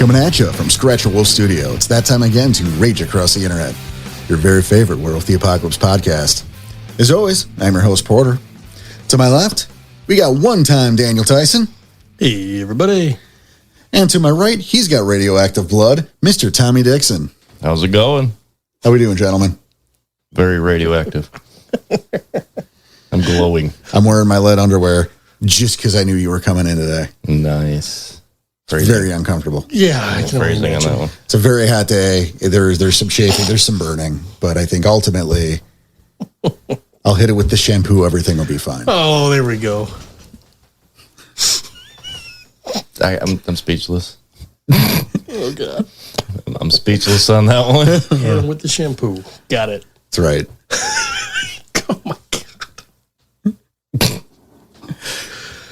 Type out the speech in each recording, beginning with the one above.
Coming at you from Scratch Wolf Studio. It's that time again to rage across the internet. Your very favorite World of the Apocalypse podcast. As always, I'm your host, Porter. To my left, we got one-time Daniel Tyson. Hey, everybody. And to my right, he's got radioactive blood, Mr. Tommy Dixon. How's it going? How we doing, gentlemen? Very radioactive. I'm glowing. I'm wearing my lead underwear just because I knew you were coming in today. Nice. Very uncomfortable. Yeah, I can only Phrasing on imagine. that one. It's a very hot day. There's some shaking, there's some burning, but I think ultimately I'll hit it with the shampoo. Everything will be fine. Oh, there we go. I'm speechless. Oh, God. I'm speechless on that one. And with the shampoo. Got it. That's right. Oh, my God.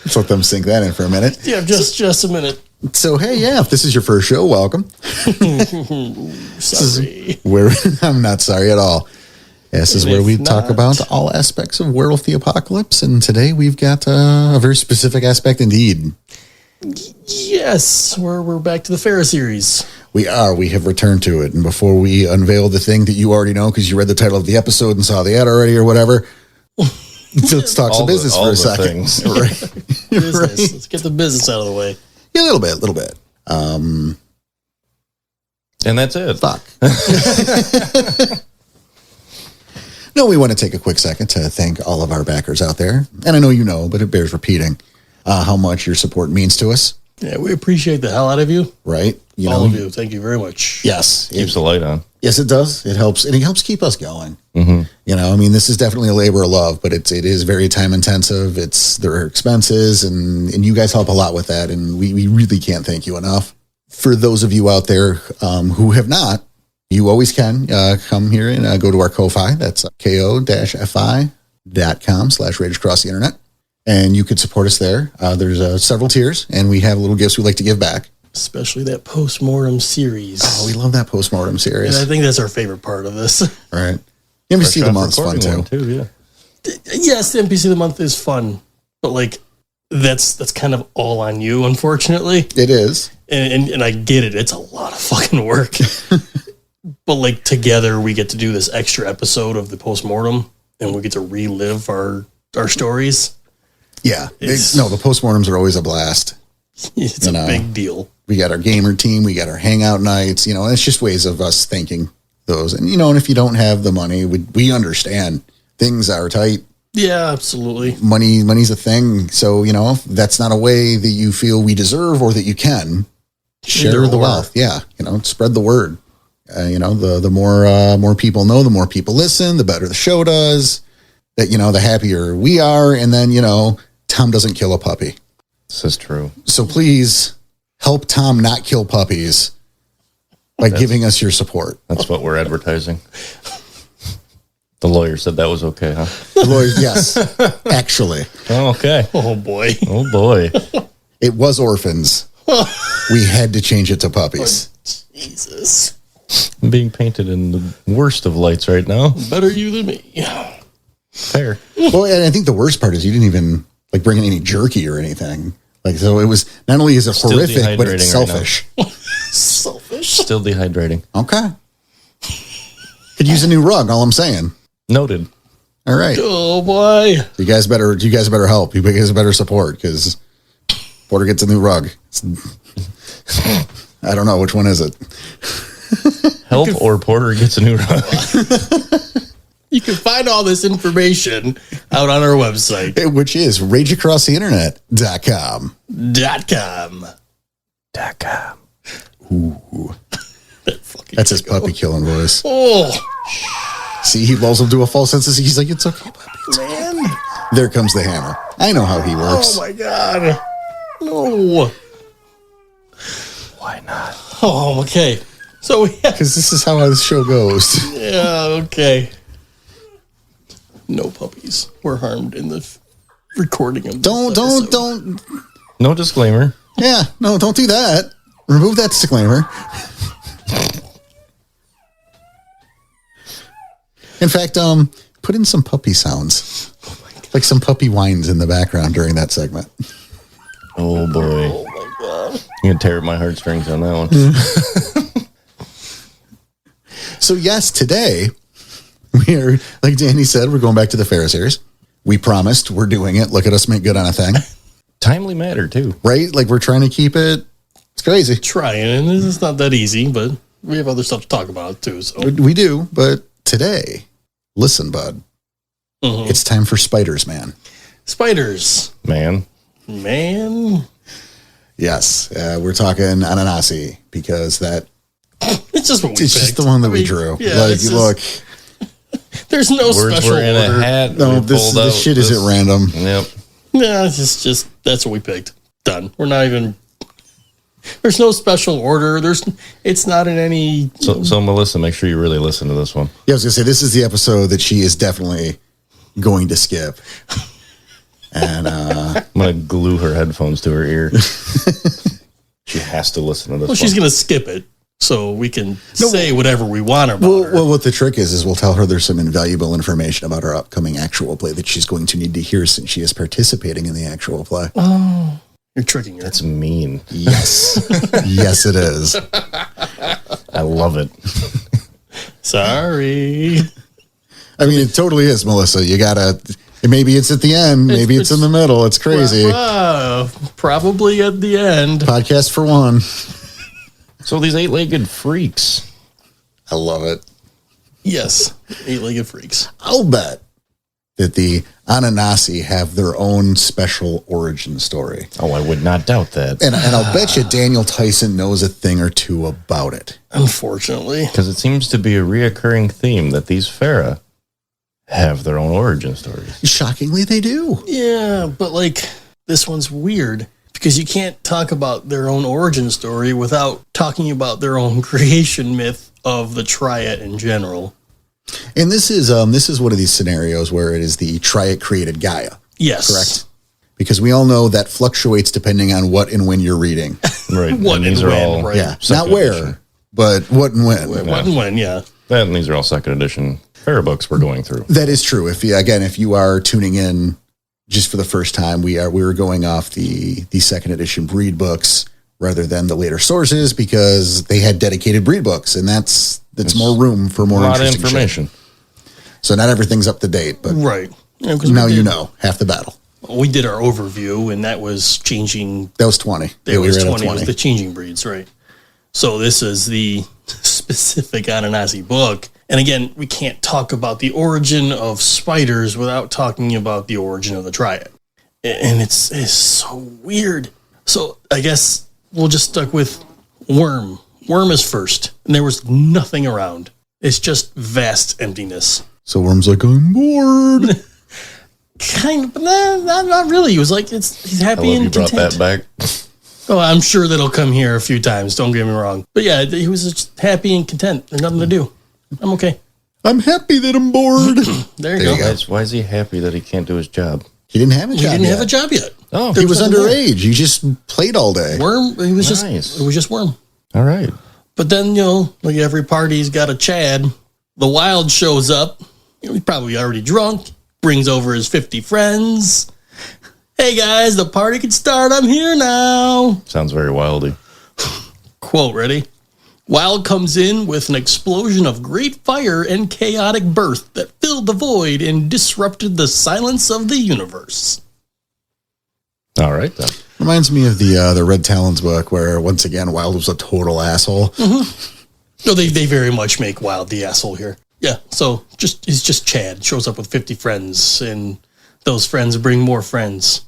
Let's let them sink that in for a minute. Yeah, just a minute. So, hey, yeah, if this is your first show, welcome. Sorry. I'm not sorry at all. This is And where if we talk not- about all aspects of Werewolf the Apocalypse, and today we've got a very specific aspect indeed. Yes, we're back to the Fera series. We have returned to it, and before we unveil the thing that you already know because you read the title of the episode and saw the ad already or whatever, let's talk some business for a second. Things. Right. Business. Right. Let's get the business out of the way. Yeah, a little bit. And that's it. Fuck. No, we want to take a quick second to thank all of our backers out there. And I know you know, but it bears repeating how much your support means to us, Yeah, we appreciate the hell out of you. right? All of you. Thank you very much. Yes. Keeps the light on. Yes, it does. It helps. And it helps keep us going. Mm-hmm. You know, I mean, this is definitely a labor of love, but it is very time intensive. There are expenses and you guys help a lot with that. And we really can't thank you enough. For those of you out there who have not, you always can come here and go to our Ko-Fi. That's ko-fi.com/rage across the internet. And you could support us there. There's several tiers and we have little gifts we like to give back. Especially that post-mortem series. Oh, we love that postmortem series. And I think that's our favorite part of this. Right. NBC of the Month's fun Recording too. one yeah. Yes, the NPC of the month is fun, but like that's kind of all on you, unfortunately. It is. And I get it; it's a lot of fucking work. But like together, we get to do this extra episode of the postmortem, and we get to relive our stories. Yeah. It's- The postmortems are always a blast. It's a big deal. We got our gamer team, we got our hangout nights, and it's just ways of us thanking those. And, and if you don't have the money, we understand things are tight. Yeah, absolutely. Money's a thing. So, if that's not a way that you feel we deserve or that you can, share the wealth. Yeah. Spread the word. The more people know, the more people listen, the better the show does. That, the happier we are. And then, Tom doesn't kill a puppy. This is true. So please help Tom not kill puppies by giving us your support. That's what we're advertising. The lawyer said that was okay, huh? The lawyers, yes, actually, Oh, okay. Oh boy. Oh, boy. it was orphans. We had to change it to puppies. Jesus. I'm being painted in the worst of lights right now. Better you than me. Fair. Well, and I think the worst part is you didn't even bring in any jerky or anything. So it was not only is it Still horrific, but it's dehydrating right now. selfish. Selfish. Still dehydrating. Okay. Could use a new rug. All I'm saying. Noted. All right. Oh boy. You guys better help. You guys better support because Porter gets a new rug. I don't know which one is it. Help or Porter gets a new rug. You can find all this information out on our website. Which is rageacrosstheinternet.com. .com. Ooh. Fucking That's his Chico. puppy killing voice. Oh, See, he lulls him to a false sense of he's like, it's okay, puppy. It's okay. man. There comes the hammer. I know how he works. Oh, my God. No. Why not? Oh, okay. So, yeah. Because this is how this show goes. Yeah, okay. No puppies were harmed in the recording of this episode. Don't. No disclaimer. Yeah, no, don't do that. Remove that disclaimer. In fact, put in some puppy sounds. Like some puppy whines in the background during that segment. Oh boy. Oh my God. You can tear at my heartstrings on that one. So yes, today we're, like Danny said, we're going back to the Fera series. We promised we're doing it. Look at us make good on a thing. Timely matter, too. Right? Like we're trying to keep it. It's crazy. Trying, and it's not that easy, but we have other stuff to talk about too. So We do, but today, listen, bud. It's time for spiders, man. Spiders. Man. Yes, we're talking Ananasi because that It's just what we it's picked. just the one that we drew. Yeah, Like, it's just- look, there's no Words special were in order. a hat. no, we this pulled out shit is this- at random. Yep. Yeah, it's just that's what we picked. Done. We're not even. There's no special order. It's not in any. So Melissa, make sure you really listen to this one. Yeah, I was gonna say this is the episode that she is definitely going to skip. And I'm going to glue her headphones to her ear. She has to listen to this Well, one. she's gonna skip it, so we can say whatever we want about her. well, what the trick is we'll tell her there's some invaluable information about our upcoming actual play that she's going to need to hear since she is participating in the actual play. You're tricking her. That's mean. Yes, yes, it is. I love it. Sorry. I mean, it totally is, Melissa. You gotta. Maybe it's at the end. Maybe it's in the middle. It's crazy. Probably at the end. Podcast for one. So these 8-legged freaks. I love it. Yes, 8-legged freaks. I'll bet that the Ananasi have their own special origin story. Oh, I would not doubt that. And I'll bet you Daniel Tyson knows a thing or two about it. Unfortunately, Because it seems to be a reoccurring theme that these Fera have their own origin stories. Shockingly, they do. yeah, but like this one's weird because you can't talk about their own origin story without talking about their own creation myth of the Triad in general. And this is one of these scenarios where it is the Triad created Gaia. Yes, Correct. Because we all know that fluctuates depending on what and when you're reading. Right. What and these and are when, all right. Yeah. second Not where, edition. but what and when. What and when? Yeah, That and these are all second edition Fera books we're going through. That is true. If you are tuning in just for the first time, we were going off the second edition breed books rather than the later sources because they had dedicated breed books, and that's more room for more A lot of interesting information. shit. So not everything's up to date, but right. Yeah, 'cause now we you did- know half the battle. We did our overview, and that was changing. That was 20. It Yeah, we was read up 20. It was the changing breeds, right? So this is the specific Ananasi book. And again, we can't talk about the origin of spiders without talking about the origin of the Triad. And it's so weird. So I guess we'll just stuck with worm. Worm is first. And there was nothing around. It's just vast emptiness. So Worm's like, I'm bored. Kind of, but not really. He was like, he's I happy love and you brought content. that back. Oh, I'm sure that'll come here a few times. Don't get me wrong. But yeah, he was just happy and content. There's nothing to do. I'm okay. I'm happy that I'm bored. There There you go. you go. Why is he happy that he can't do his job? He didn't have a He job didn't yet. have a job yet. Oh, He was nothing there. underage. He just played all day. Worm. It was Nice. just worm. all right. But then like every party's got a Chad. The Wild shows up. He's probably already drunk. Brings over his 50 friends. Hey guys, the party can start. I'm here now. Sounds very wildy. Quote, ready? Wild comes in with an explosion of great fire and chaotic birth that filled the void and disrupted the silence of the universe. All right, then. Reminds me of the Red Talons book where, once again, Wild was a total asshole. No, they very much make Wild the asshole here. Yeah, so he's just Chad. Shows up with 50 friends, and those friends bring more friends.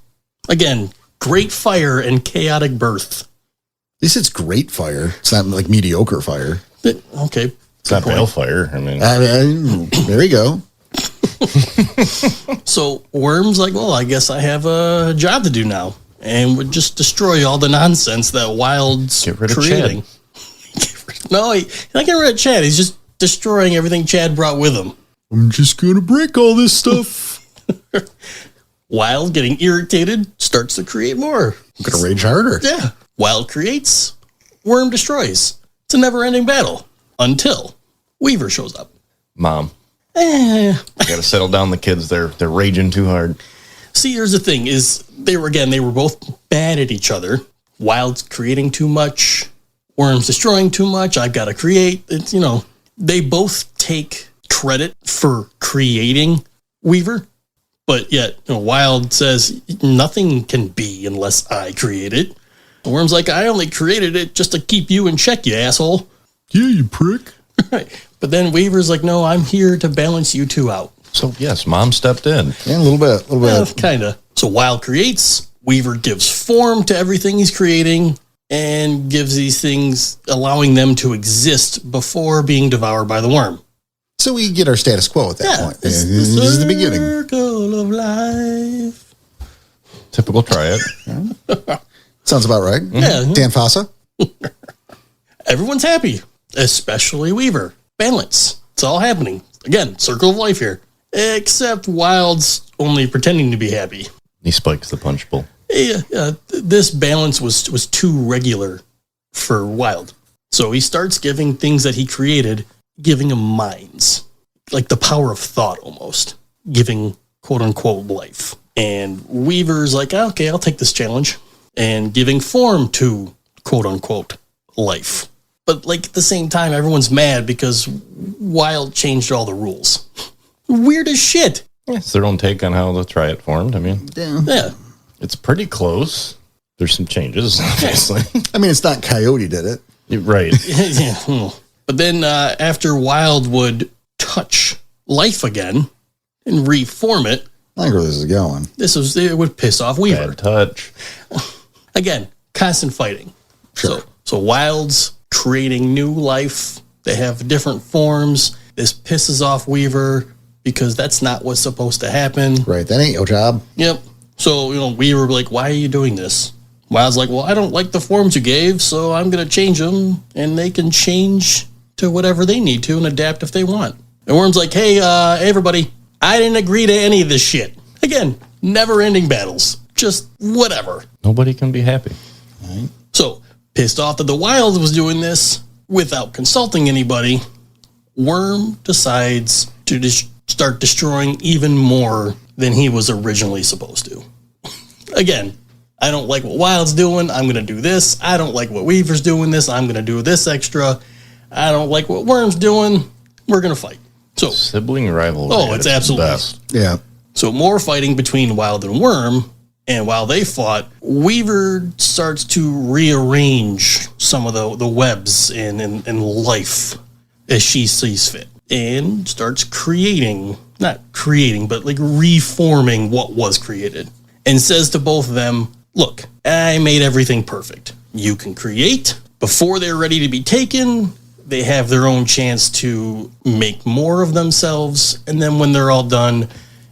Again, great fire and chaotic birth. At least it's great fire. It's not like mediocre fire. Okay. It's not balefire. I mean, There you go. So Worm's like, well, I guess I have a job to do now. And would just destroy all the nonsense that Wild's Get rid of creating. No, he's not getting rid of Chad. He's just destroying everything Chad brought with him. I'm just going to break all this stuff. Wild, getting irritated, starts to create more. I'm going to rage harder. Yeah. Wild creates, Worm destroys. It's a never-ending battle until Weaver shows up. Mom, Eh. got to settle down the kids. They're raging too hard. See, here's the thing: is they were both bad at each other. Wild's creating too much. Worm's destroying too much. I've got to create. It's, they both take credit for creating Weaver, but yet Wild says nothing can be unless I create it. Worm's like, I only created it just to keep you in check, you asshole. Yeah, you prick. Right. But then Weaver's like, no, I'm here to balance you two out. So, yes, Mom stepped in. Yeah, a little bit. Kind of. So Wild creates, Weaver gives form to everything he's creating, and gives these things, allowing them to exist before being devoured by the worm. So we get our status quo at that point. This is the beginning. Circle of life. Typical triad. Sounds about right. Yeah. Dan Fossa. Everyone's happy, especially Weaver. Balance. It's all happening. Again, circle of life here. Except Wild's only pretending to be happy. He spikes the punch bowl. Yeah, this balance was too regular for Wild. So he starts giving things that he created, giving them minds. Like the power of thought almost. Giving quote-unquote life. And Weaver's like, okay, I'll take this challenge. And giving form to quote-unquote life. But like at the same time, everyone's mad because Wild changed all the rules. Weird as shit. Yeah, it's their own take on how the triad formed. I mean, Yeah. it's pretty close. There's some changes, obviously. I mean, it's not Coyote did it. Right. Yeah. But then after Wild would touch life again and reform it, I think where this is going. it would piss off Weaver. Bad touch. Again, constant fighting. Sure. So Wild's creating new life. They have different forms. This pisses off Weaver because that's not what's supposed to happen. Right. That ain't your job. Yep. So, Weaver like, why are you doing this? Wild's like, well, I don't like the forms you gave, so I'm going to change them, and they can change to whatever they need to and adapt if they want. And Worm's like, hey, everybody, I didn't agree to any of this shit. Again, never-ending battles. Just whatever. Nobody can be happy. Right. So, pissed off that the Wild was doing this without consulting anybody, Worm decides to start destroying even more than he was originally supposed to. Again, I don't like what Wild's doing. I'm going to do this. I don't like what Weaver's doing this. I'm going to do this extra. I don't like what Worm's doing. We're going to fight. So, Sibling rivalry. Oh, it's at its absolutely best. Yeah. So more fighting between Wild and Worm, and while they fought, Weaver starts to rearrange some of the webs in life as she sees fit, and starts not creating, but like reforming what was created, and says to both of them, look, I made everything perfect. You can create. Before they're ready to be taken, they have their own chance to make more of themselves, and then when they're all done,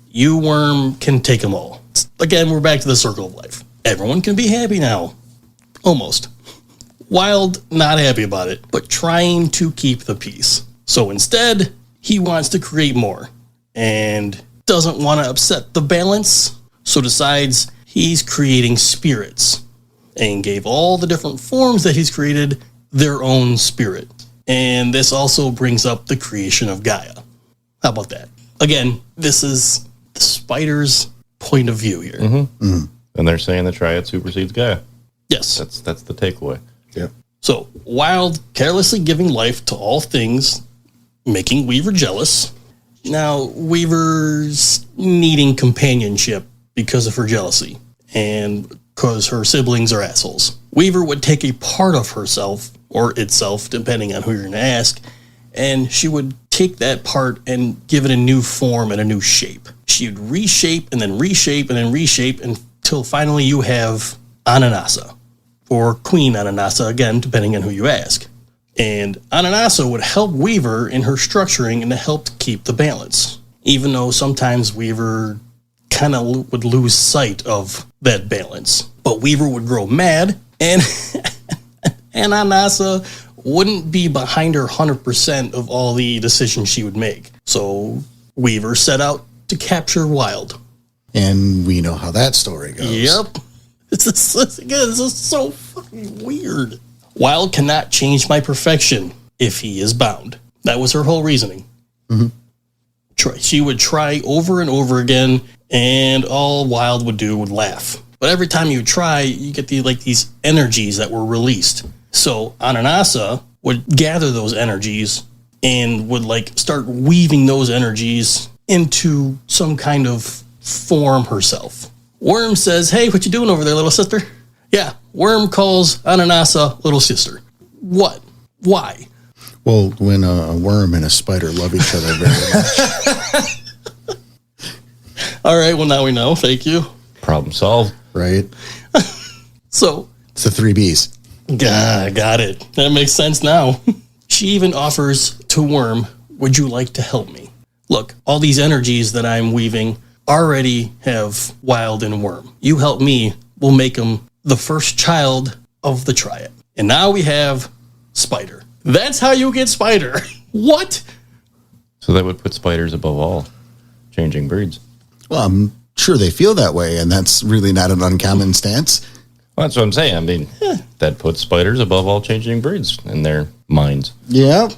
you, Worm, can take them all. Again, we're back to the circle of life. Everyone can be happy now. Almost. Wild, not happy about it, but trying to keep the peace. So instead, he wants to create more and doesn't want to upset the balance, so decides he's creating spirits and gave all the different forms that he's created their own spirit. And this also brings up the creation of Gaia. How about that? Again, this is the spider's point of view here. Mm-hmm. Mm. And they're saying the triad supersedes Gaia. Yes. That's the takeaway. Yeah. So, Wild carelessly giving life to all things, making Weaver jealous. Now, Weaver's needing companionship because of her jealousy and because her siblings are assholes. Weaver would take a part of herself, or itself, depending on who you're going to ask, and she would take that part and give it a new form and a new shape. She would reshape and then reshape and then reshape until finally you have Ananasi, or Queen Ananasi, again, depending on who you ask. And Ananasi would help Weaver in her structuring and to help keep the balance, even though sometimes Weaver kind of would lose sight of that balance. But Weaver would grow mad, and Ananasi wouldn't be behind her 100% of all the decisions she would make. So Weaver set out to capture Wild. And we know how that story goes. Yep. This is so fucking weird. Wild cannot change my perfection if he is bound. That was her whole reasoning. Mm-hmm. She would try over and over again, and all Wild would do would laugh. But every time you try, you get these energies that were released. So Ananasi would gather those energies and would start weaving those energies into some kind of form herself. Worm says, "Hey, what you doing over there, little sister?" Yeah, Worm calls Ananasi little sister. What? Why? Well, when a worm and a spider love each other very much. All right, well, now we know. Thank you. Problem solved. Right? So, It's the 3 Bs. got it. That makes sense now. She even offers to Worm, "Would you like to help me? Look, all these energies that I'm weaving already have Wild and Worm. You help me, we'll make them the first child of the Triad. And now we have Spider." That's how you get Spider. What? So that would put spiders above all changing breeds. Well, I'm sure they feel that way, and that's really not an uncommon stance. Well, that's what I'm saying. I mean, that puts spiders above all changing breeds in their minds. Yeah.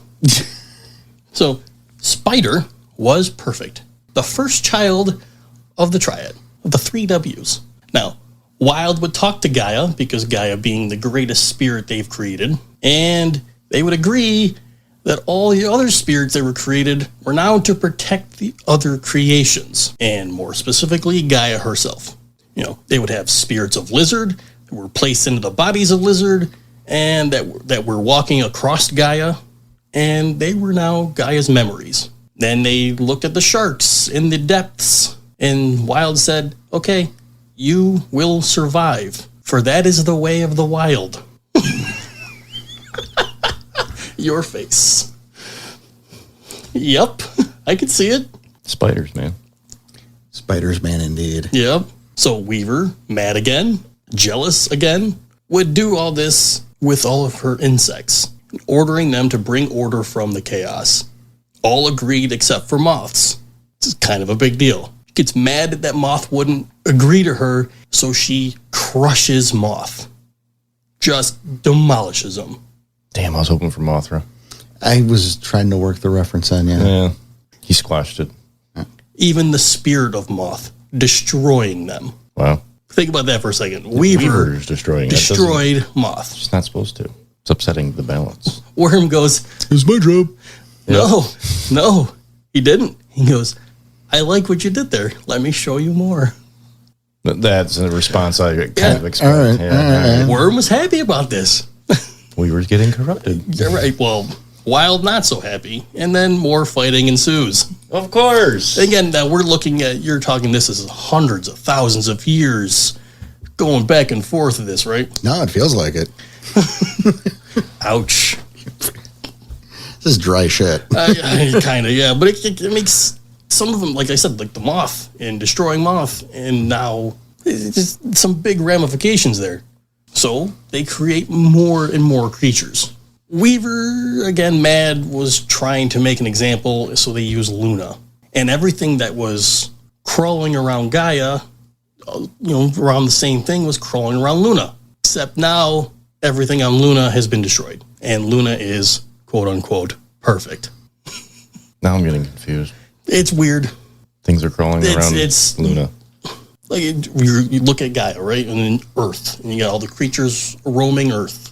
So, Spider was perfect. The first child of the Triad, of the 3 Ws. Now, Wild would talk to Gaia, because Gaia being the greatest spirit they've created, and they would agree that all the other spirits that were created were now to protect the other creations, and more specifically, Gaia herself. They would have spirits of lizard that were placed into the bodies of lizard, and that were walking across Gaia, and they were now Gaia's memories. Then they looked at the sharks in the depths, and Wild said, "Okay, you will survive, for that is the way of the wild." Your face. Yep, I can see it. Spiders, man. Spiders, man, indeed. Yep. So Weaver, mad again, jealous again, would do all this with all of her insects, ordering them to bring order from the chaos. All agreed except for moths. This is kind of a big deal. Gets mad that Moth wouldn't agree to her, so she crushes Moth. Just demolishes him. Damn, I was hoping for Mothra. I was trying to work the reference on, Yeah, he squashed it. Even the spirit of Moth, destroying them. Wow. Think about that for a second. Weaver is destroying destroyed Moth. She's not supposed to. It's upsetting the balance. Worm goes, "It's my job." No, he didn't. He goes, "I like what you did there. Let me show you more." That's a response I kind of expect. All right. Worm was happy about this. Weaver's getting corrupted. You're right. Well, Wild not so happy. And then more fighting ensues. Of course. Again, now we're looking at, you're talking, this is hundreds of thousands of years going back and forth of this, right? No, it feels like it. Ouch. This is dry shit. Kind of, yeah. But it makes some of them, like I said, like the Moth and destroying Moth, and now it's just some big ramifications there. So they create more and more creatures. Weaver, again, mad, was trying to make an example, so they used Luna. And everything that was crawling around Gaia, around the same thing, was crawling around Luna. Except now, everything on Luna has been destroyed. And Luna is, quote unquote, perfect. Now I'm getting confused. It's weird. Things are crawling around Luna. Like, you look at Gaia, right? And then Earth. And you got all the creatures roaming Earth.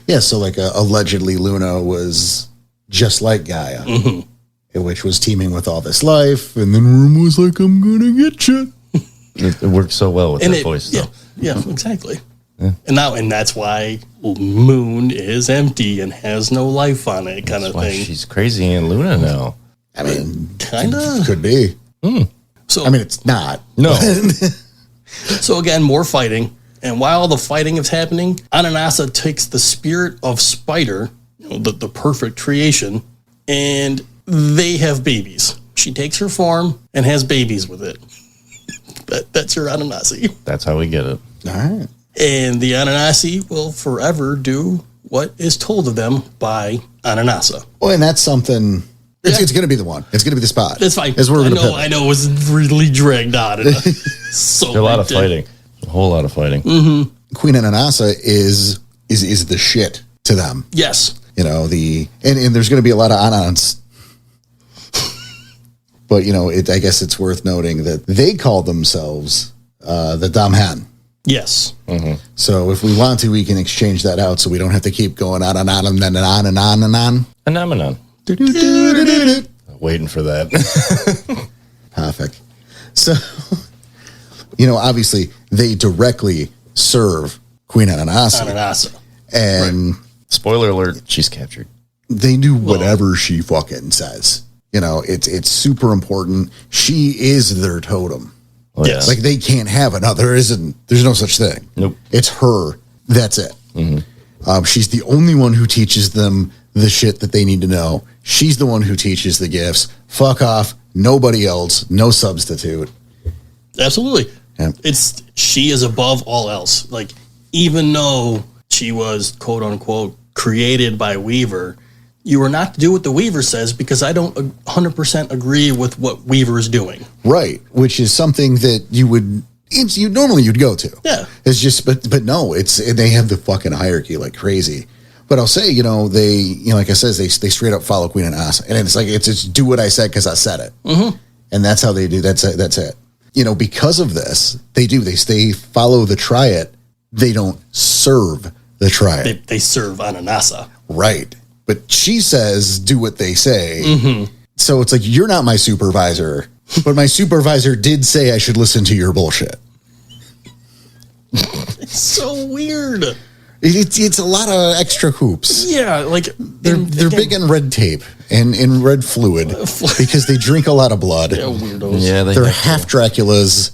Yeah, so allegedly Luna was just like Gaia, which was teeming with all this life, and then Worm was like, "I'm gonna get you." It works so well with that voice, though. Yeah, exactly. Yeah. And that's why Moon is empty and has no life on it, kind of thing. She's crazy in Luna now. I mean, kind of could be. So, I mean, it's not. No. So again, more fighting. And while the fighting is happening, Ananasi takes the spirit of Spider, the perfect creation, and they have babies. She takes her form and has babies with it. That's her Ananasi. That's how we get it. All right. And the Ananasi will forever do what is told of them by Ananasi. Well, and that's something. It's going to be the one. It's going to be the spot. That's fine. I know it was really dragged out. So a lot of fighting. A whole lot of fighting. Mm-hmm. Queen Ananasi is the shit to them. Yes. And there's going to be a lot of Anans. But I guess it's worth noting that they call themselves the Damhan. Yes. So if we want to, we can exchange that out so we don't have to keep going on and on and on and on and on and on. Phenomenon. Waiting for that. Perfect. So, obviously they directly serve Queen Ananasi. And Spoiler alert, she's captured. They do whatever she fucking says. It's super important. She is their totem. Oh, yes. Like they can't have another. There's no such thing. Nope. It's her. That's it. She's the only one who teaches them the shit that they need to know. She's the one who teaches the gifts. Fuck off. Nobody else. No substitute. Absolutely. Yeah. She is above all else. Like, even though she was quote unquote created by Weaver, you are not to do what the Weaver says because I don't 100% agree with what Weaver is doing. Right. Which is something that you'd go to. Yeah. It's just, but no, they have the fucking hierarchy like crazy. But I'll say, like I said, they straight up follow Queen Ananasi. And it's like, it's do what I said because I said it. And that's how they do. That's it. Because of this, they follow the triad. They don't serve the triad. They serve Ananasi. Right. But she says, do what they say. So it's like, you're not my supervisor, but my supervisor did say I should listen to your bullshit. It's so weird. It's a lot of extra hoops. Yeah, like they're big in red tape and in red fluid because they drink a lot of blood. Yeah, weirdos. Yeah, they're half Draculas,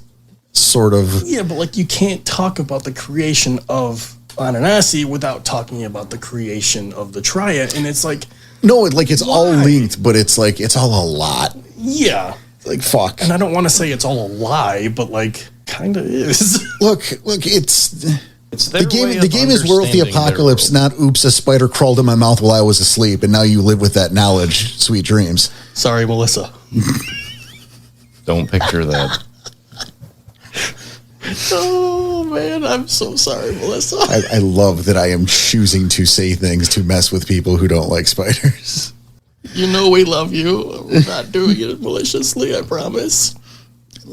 sort of. Yeah, but like you can't talk about the creation of Ananasi without talking about the creation of the triad, and it's like it's all linked, but it's like it's all a lot. Yeah, like fuck. And I don't want to say it's all a lie, but like kind of is. Look, it's the game. The game is War of the Apocalypse, not oops, a spider crawled in my mouth while I was asleep, and now you live with that knowledge. Sweet dreams. Sorry, Melissa. Don't picture that. Oh man, I'm so sorry, Melissa. I love that I am choosing to say things to mess with people who don't like spiders. We love you. We're not doing it maliciously, I promise.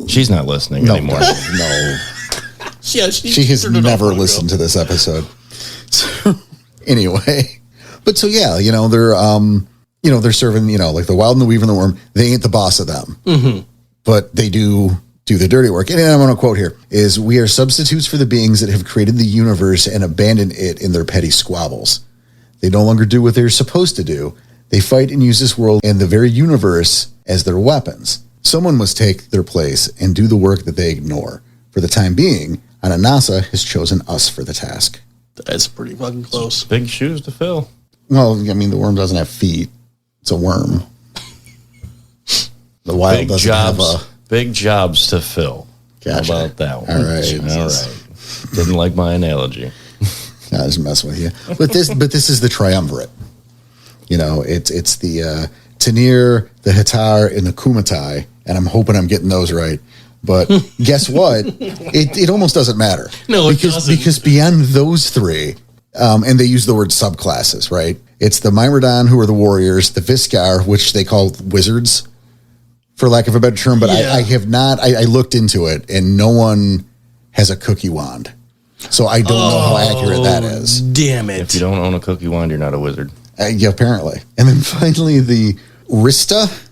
She's not listening anymore. No. Yeah, she has never listened to this episode. So, anyway, but so yeah, they're serving, like the Wild and the Weaver and the Worm. They ain't the boss of them, but they do the dirty work. And I'm going to quote here is, we are substitutes for the beings that have created the universe and abandoned it in their petty squabbles. They no longer do what they're supposed to do. They fight and use this world and the very universe as their weapons. Someone must take their place and do the work that they ignore. For the time being, Ananasi has chosen us for the task. That's pretty fucking close. Big shoes to fill. Well, I mean, the worm doesn't have feet. It's a worm. The Wild doesn't have a... Big jobs to fill. Gotcha. How about that one? All right. Jesus. All right. Didn't like my analogy. I was messing with you. But this is the triumvirate. It's the Tanir, the Hatar, and the Kumatai, and I'm hoping I'm getting those right. But guess what? It almost doesn't matter. No, it doesn't. Because beyond those three, and they use the word subclasses, right? It's the Myrmidon, who are the warriors, the Viskar, which they call wizards, for lack of a better term. But I have not. I looked into it, and no one has a cookie wand. So I don't know how accurate that is. Damn it. If you don't own a cookie wand, you're not a wizard. Yeah, apparently. And then finally, the Rista.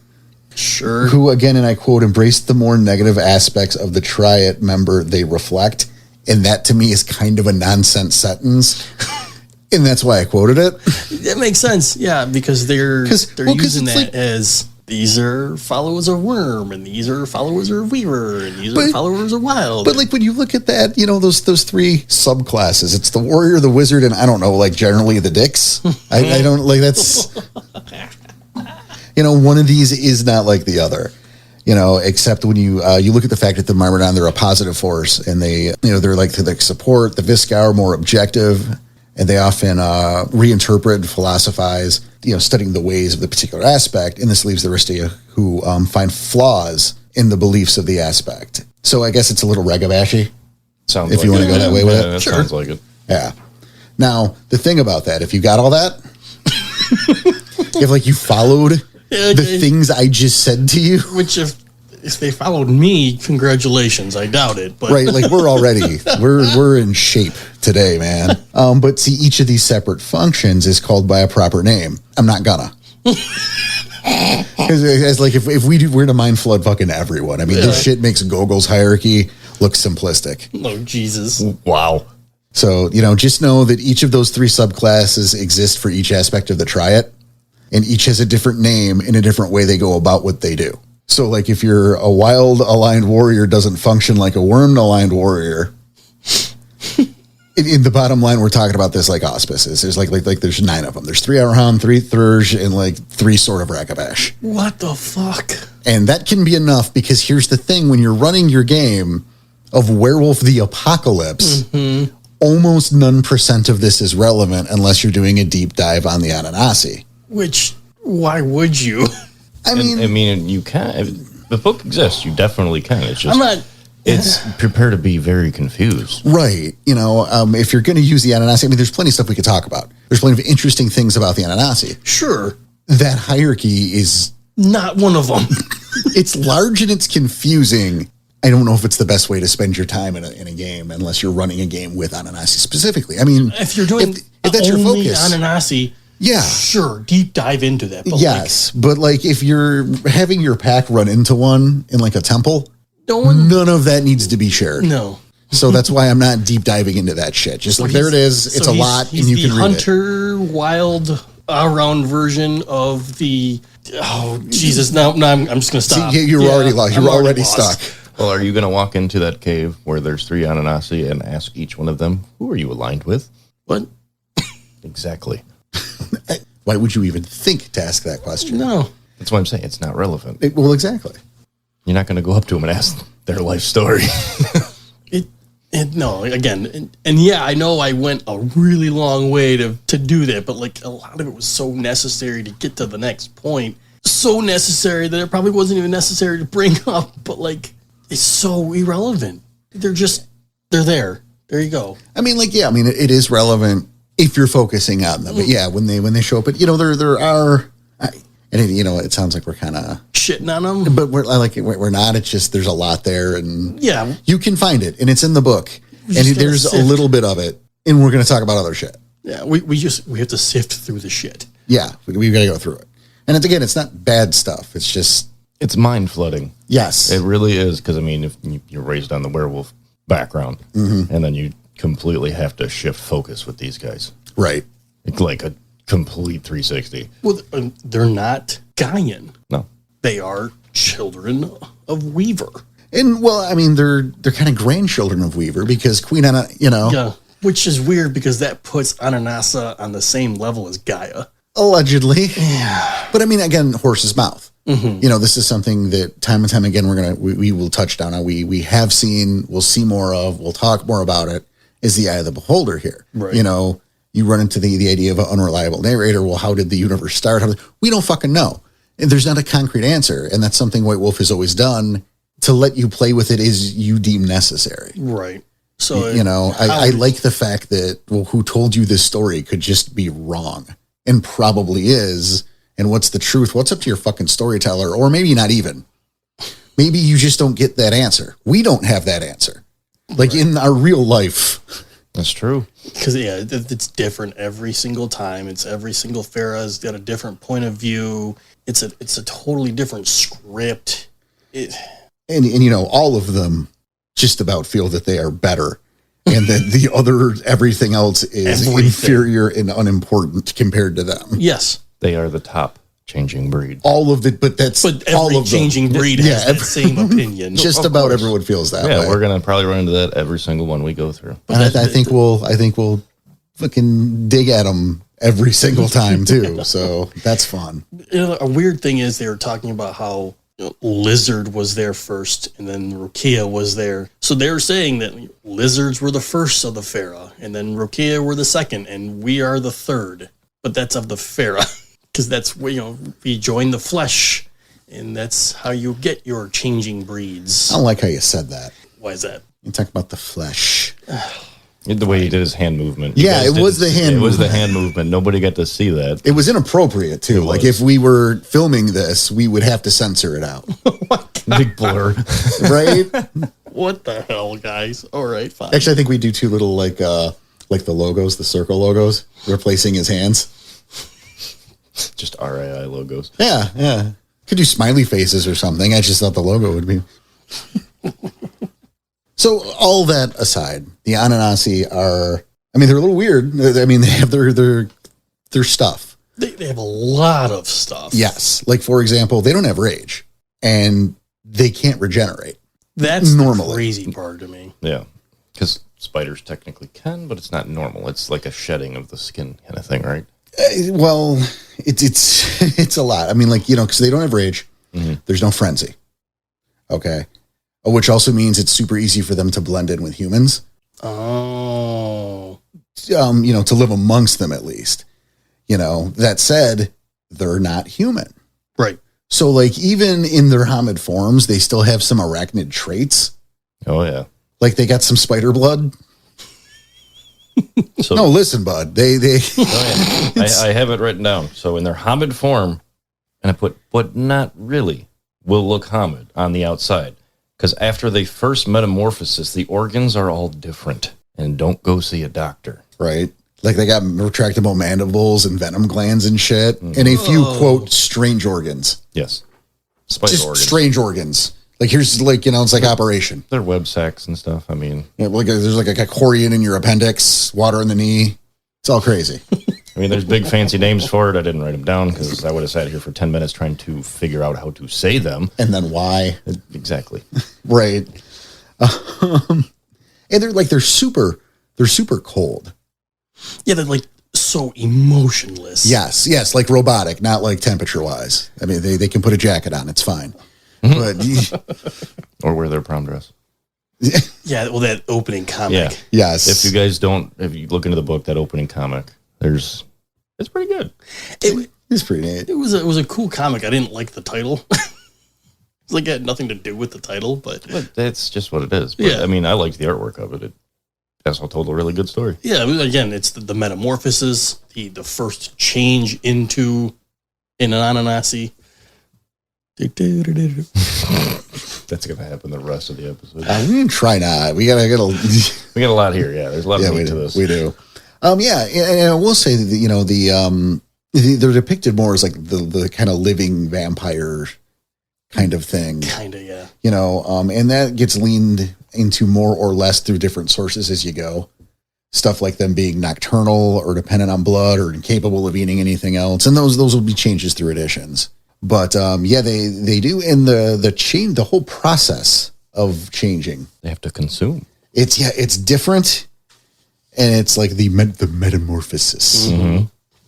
Sure. Who, again, and I quote, embraced the more negative aspects of the triad member they reflect. And that, to me, is kind of a nonsense sentence. And that's why I quoted it. That makes sense. Yeah, because they're using that as... These are followers of Worm, and these are followers of Weaver, and these are followers of Wild. But like when you look at that, those three subclasses, it's the warrior, the wizard, and I don't know, like generally the dicks. I don't like that's. One of these is not like the other. Except when you look at the fact that the Myrmidon, they're a positive force, and they they're like the support. The Viskar are more objective, and they often reinterpret and philosophize. Studying the ways of the particular aspect, and this leaves the Ristia who find flaws in the beliefs of the aspect. So I guess it's a little regabashy. Sounds if you want to go that way with it. That sure. Sounds like it. Yeah. Now, the thing about that, if you got all that, if you followed the things I just said to you. Which if if they followed me, congratulations. I doubt it, but Right, like we're in shape today, man. But see, each of these separate functions is called by a proper name. I'm not gonna. As like if we're to mind flood fucking everyone. I mean, this shit makes Gogol's hierarchy look simplistic. oh Jesus. Wow. So, just know that each of those 3 subclasses exist for each aspect of the triad, and each has a different name and a different way they go about what they do. So, like, if you're a wild aligned warrior doesn't function like a worm aligned warrior, in the bottom line, we're talking about this like auspices. There's like there's 9 of them. There's 3 Arhan, 3 Thurge, and like 3 Sword of Rakabash. What the fuck? And that can be enough because here's the thing: when you're running your game of Werewolf the Apocalypse, almost none % of this is relevant unless you're doing a deep dive on the Ananasi. Which, why would you? I mean, you can. If the book exists, you definitely can. It's just I'm not. It's prepare to be very confused. right. If you're going to use the Ananasi, I mean, there's plenty of stuff we could talk about. There's plenty of interesting things about the Ananasi. Sure. That hierarchy is Not one of them. it's large and it's confusing. I don't know if it's the best way to spend your time in a game unless you're running a game with Ananasi specifically. I mean, If you're doing if that's your only focus, Ananasi, yeah, sure, deep dive into that. But yes, but like if you're having your pack run into one in like a temple, none of that needs to be shared. No. So that's why I'm not deep diving into that shit. Just like there it is. It's a lot, and you can read it. Hunter wild around version of the. Oh Jesus! No, I'm just gonna stop. See, you're already lost. You're already stuck. Well, are you going to walk into that cave where there's 3 Ananasi and ask each one of them, who are you aligned with? What? Exactly. Why would you even think to ask that question? No. That's what I'm saying. It's not relevant. Well, exactly. You're not going to go up to them and ask their life story. No, again, and yeah, I know I went a really long way to do that, but like a lot of it was so necessary to get to the next point. So necessary that it probably wasn't even necessary to bring up, but like it's so irrelevant. They're there. There you go. I mean, it is relevant if you're focusing on them. But yeah, when they show up, but there are, it sounds like we're kind of shitting on them, but we're not. It's just there's a lot there, and yeah, you can find it, and it's in the book, and there's a little bit of it, and we're going to talk about other shit. Yeah, we have to sift through the shit. Yeah, we've got to go through it, and it's not bad stuff. It's just it's mind flooding. Yes, it really is. Because if you're raised on the werewolf background, and then you completely have to shift focus with these guys, right? It's like a complete 360. Well, they're not Gaian. No, they are children of Weaver. And they're kind of grandchildren of Weaver because Queen Anna, yeah, which is weird because that puts Ananasa on the same level as Gaia. Allegedly, yeah. But again, horse's mouth. This is something that time and time again we will touch down on. We have seen, we'll see more of, we'll talk more about it. Is the eye of the beholder here? Right. You run into the idea of an unreliable narrator. Well, how did the universe start? We don't fucking know. And there's not a concrete answer. And that's something White Wolf has always done to let you play with it as you deem necessary. Right. So, I like the fact that, who told you this story could just be wrong and probably is. And what's the truth? What's up to your fucking storyteller? Or maybe not even. Maybe you just don't get that answer. We don't have that answer. Like in our real life. That's true. Because, it's different every single time. It's every single Fera's got a different point of view. It's a totally different script. And all of them just about feel that they are better. And that the other, everything else is inferior and unimportant compared to them. Yes. They are the top changing breed. All of it, but every all of changing breed has that same opinion. Just about everyone feels that way. Yeah, we're gonna probably run into that every single one we go through. And I think we'll fucking dig at them every single time too. So that's fun. A weird thing is they were talking about how Lizard was there first, and then Rukia was there. So they were saying that lizards were the first of the Fera, and then Rukia were the second, and we are the third. But that's of the Fera. Because that's where, we join the flesh, and that's how you get your changing breeds. I don't like how you said that. Why is that? You talk about the flesh. The way he did his hand movement. Yeah, it was the hand movement. It was the hand movement. Nobody got to see that. It was inappropriate, too. Like, if we were filming this, we would have to censor it out. Big blur. right? What the hell, guys? All right, fine. Actually, I think we do two little like the logos, the circle logos, replacing his hands. Just RAI logos. Yeah. Could do smiley faces or something. I just thought the logo would be. So all that aside, the Ananasi are, I mean, they're a little weird. I mean, they have their stuff. They have a lot of stuff. Yes. Like, for example, they don't have rage and they can't regenerate. That's normally the crazy part to me. Yeah. Because spiders technically can, but it's not normal. It's like a shedding of the skin kind of thing, right? Well, it's a lot. I mean, like, because they don't have rage. Mm-hmm. There's no frenzy. Okay. Which also means it's super easy for them to blend in with humans. Oh. To live amongst them at least. That said, they're not human. Right. So, like, even in their Hamid forms, they still have some arachnid traits. Oh, yeah. Like, they got some spider blood. So, No, listen, bud. They oh, yeah. I have it written down. So in their Hamid form, and I put, but not really, will look Hamid on the outside. Because after they first metamorphosis, the organs are all different. And don't go see a doctor. right? Like, they got retractable mandibles and venom glands and shit. And a few, quote, strange organs. Yes. Spider Just organs. strange organs. Like, here's, like, it's like operation. They're web sacs and stuff. I mean, Like, there's like a corian in your appendix, water in the knee. It's all crazy. there's big fancy names for it. I didn't write them down because I would have sat here for 10 minutes trying to figure out how to say them. And then why? Exactly. Right. And they're super cold. Yeah, they're like so emotionless. Yes, like robotic, not like temperature wise. I mean, they can put a jacket on, it's fine. But Or wear their prom dress. Yeah, well, that opening comic. Yeah. yes. If you look into the book, that opening comic, it's pretty good. It's pretty neat. It was a cool comic. I didn't like the title. It's like it had nothing to do with the title, but That's just what it is. But, Yeah. I mean, I liked the artwork of it. It also told a really good story. yeah, again, it's the metamorphosis, the first change into an Ananasi. That's going to happen the rest of the episode. Try not. We got We got a lot here. Yeah, there's a lot of meat to this. We do. Yeah, and I will say that they're depicted more as like the kind of living vampire kind of thing. Kind of, yeah. And that gets leaned into more or less through different sources as you go. Stuff like them being nocturnal or dependent on blood or incapable of eating anything else, and those will be changes through editions. But they do, and the whole process of changing. They have to consume. It's different, and it's like the metamorphosis. Mm-hmm.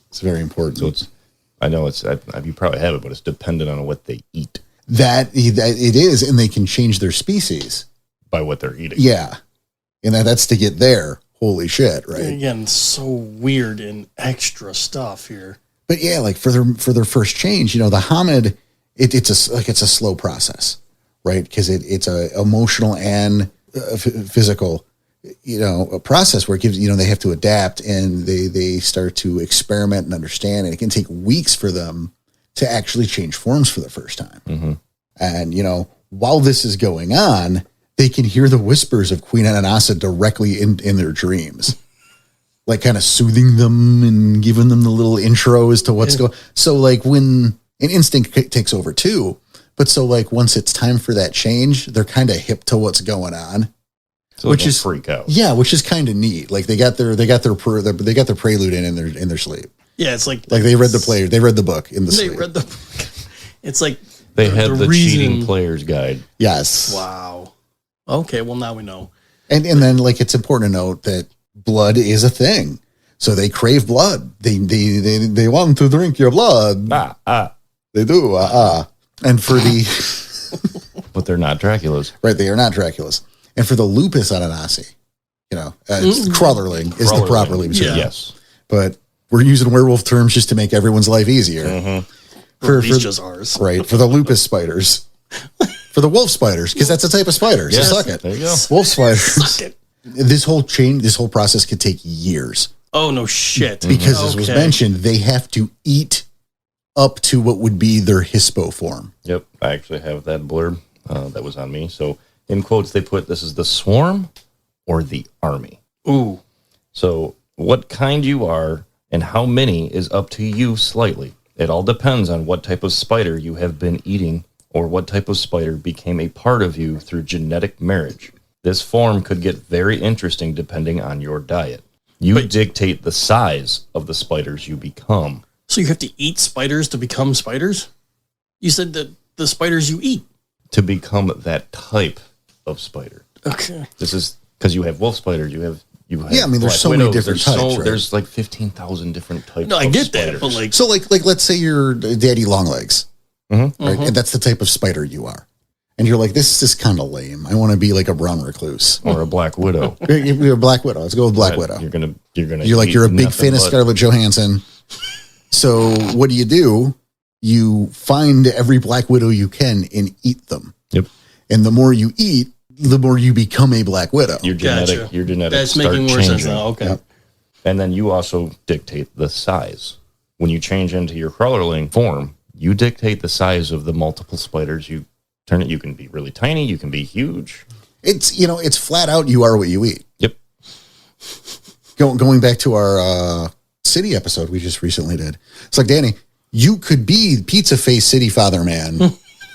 It's very important. So you probably have it, but it's dependent on what they eat. That it is, and they can change their species By what they're eating. Yeah, and that's to get there. Holy shit! Right. Again, so weird and extra stuff here. But yeah, like for their first change, the Hamid, it's a slow process, right? Because it's a emotional and physical, a process where it gives they have to adapt and they start to experiment and understand, and it can take weeks for them to actually change forms for the first time. Mm-hmm. And while this is going on, they can hear the whispers of Queen Ananasi directly in their dreams. Like kind of soothing them and giving them the little intro as to what's going. So like when an instinct takes over too, but so like once it's time for that change, they're kind of hip to what's going on, So which they don't is freak out. Yeah, which is kind of neat. Like they got their prelude in their sleep. Yeah, it's like They read the book in the They sleep. read the book. It's like They had the cheating reason. player's guide. Yes. Wow. Okay, well now we know. And then like it's important to note that blood is a thing. So they crave blood. They want to drink your blood. They do. And for But they're not Dracula's. right, they are not Dracula's. And for the lupus Ananasi, crawlerling is the proper name. Yeah. Yes. But we're using werewolf terms just to make everyone's life easier. Mm-hmm. Or at least just ours. Right, for the lupus spiders. For the wolf spiders, because that's a type of spider. So Yes, suck it. there you go. Wolf spiders. Suck it. This whole process could take years. Oh no shit. Because as was mentioned, they have to eat up to what would be their hispo form. Yep. I actually have that blurb. that was on me. So in quotes, they put, this is the swarm or the army. Ooh. So what kind you are and how many is up to you slightly. It all depends on what type of spider you have been eating or what type of spider became a part of you through genetic marriage. This form could get very interesting depending on your diet. You dictate the size of the spiders you become. So you have to eat spiders to become spiders? You said that the spiders you eat. To become that type of spider. Okay. This is because you have wolf spiders, you have yeah, I mean, there's so many different types. Right? There's like 15,000 different types. No, I get spiders. that, but like, so like let's say you're Daddy Longlegs, Mm-hmm. right? And that's the type of spider you are, and you're like, this is kind of lame. I want to be like a brown recluse Or a black widow. You're a Black Widow. Let's go with Black Widow. You're gonna. You're like you're a big fan of Scarlett Johansson. So what do? You find every Black Widow you can and eat them. Yep. And the more you eat, the more you become a Black Widow. Your genetics That's start making more changing. sense now. Okay. Yep. And then you also dictate the size. When you change into your crawlerling form, you dictate the size of the multiple spiders. You turn it. You can be really tiny. You can be huge. It's flat out. You are what you eat. Yep. Going back to our city episode we just recently did. It's like, Danny, you could be Pizza Face City Father Man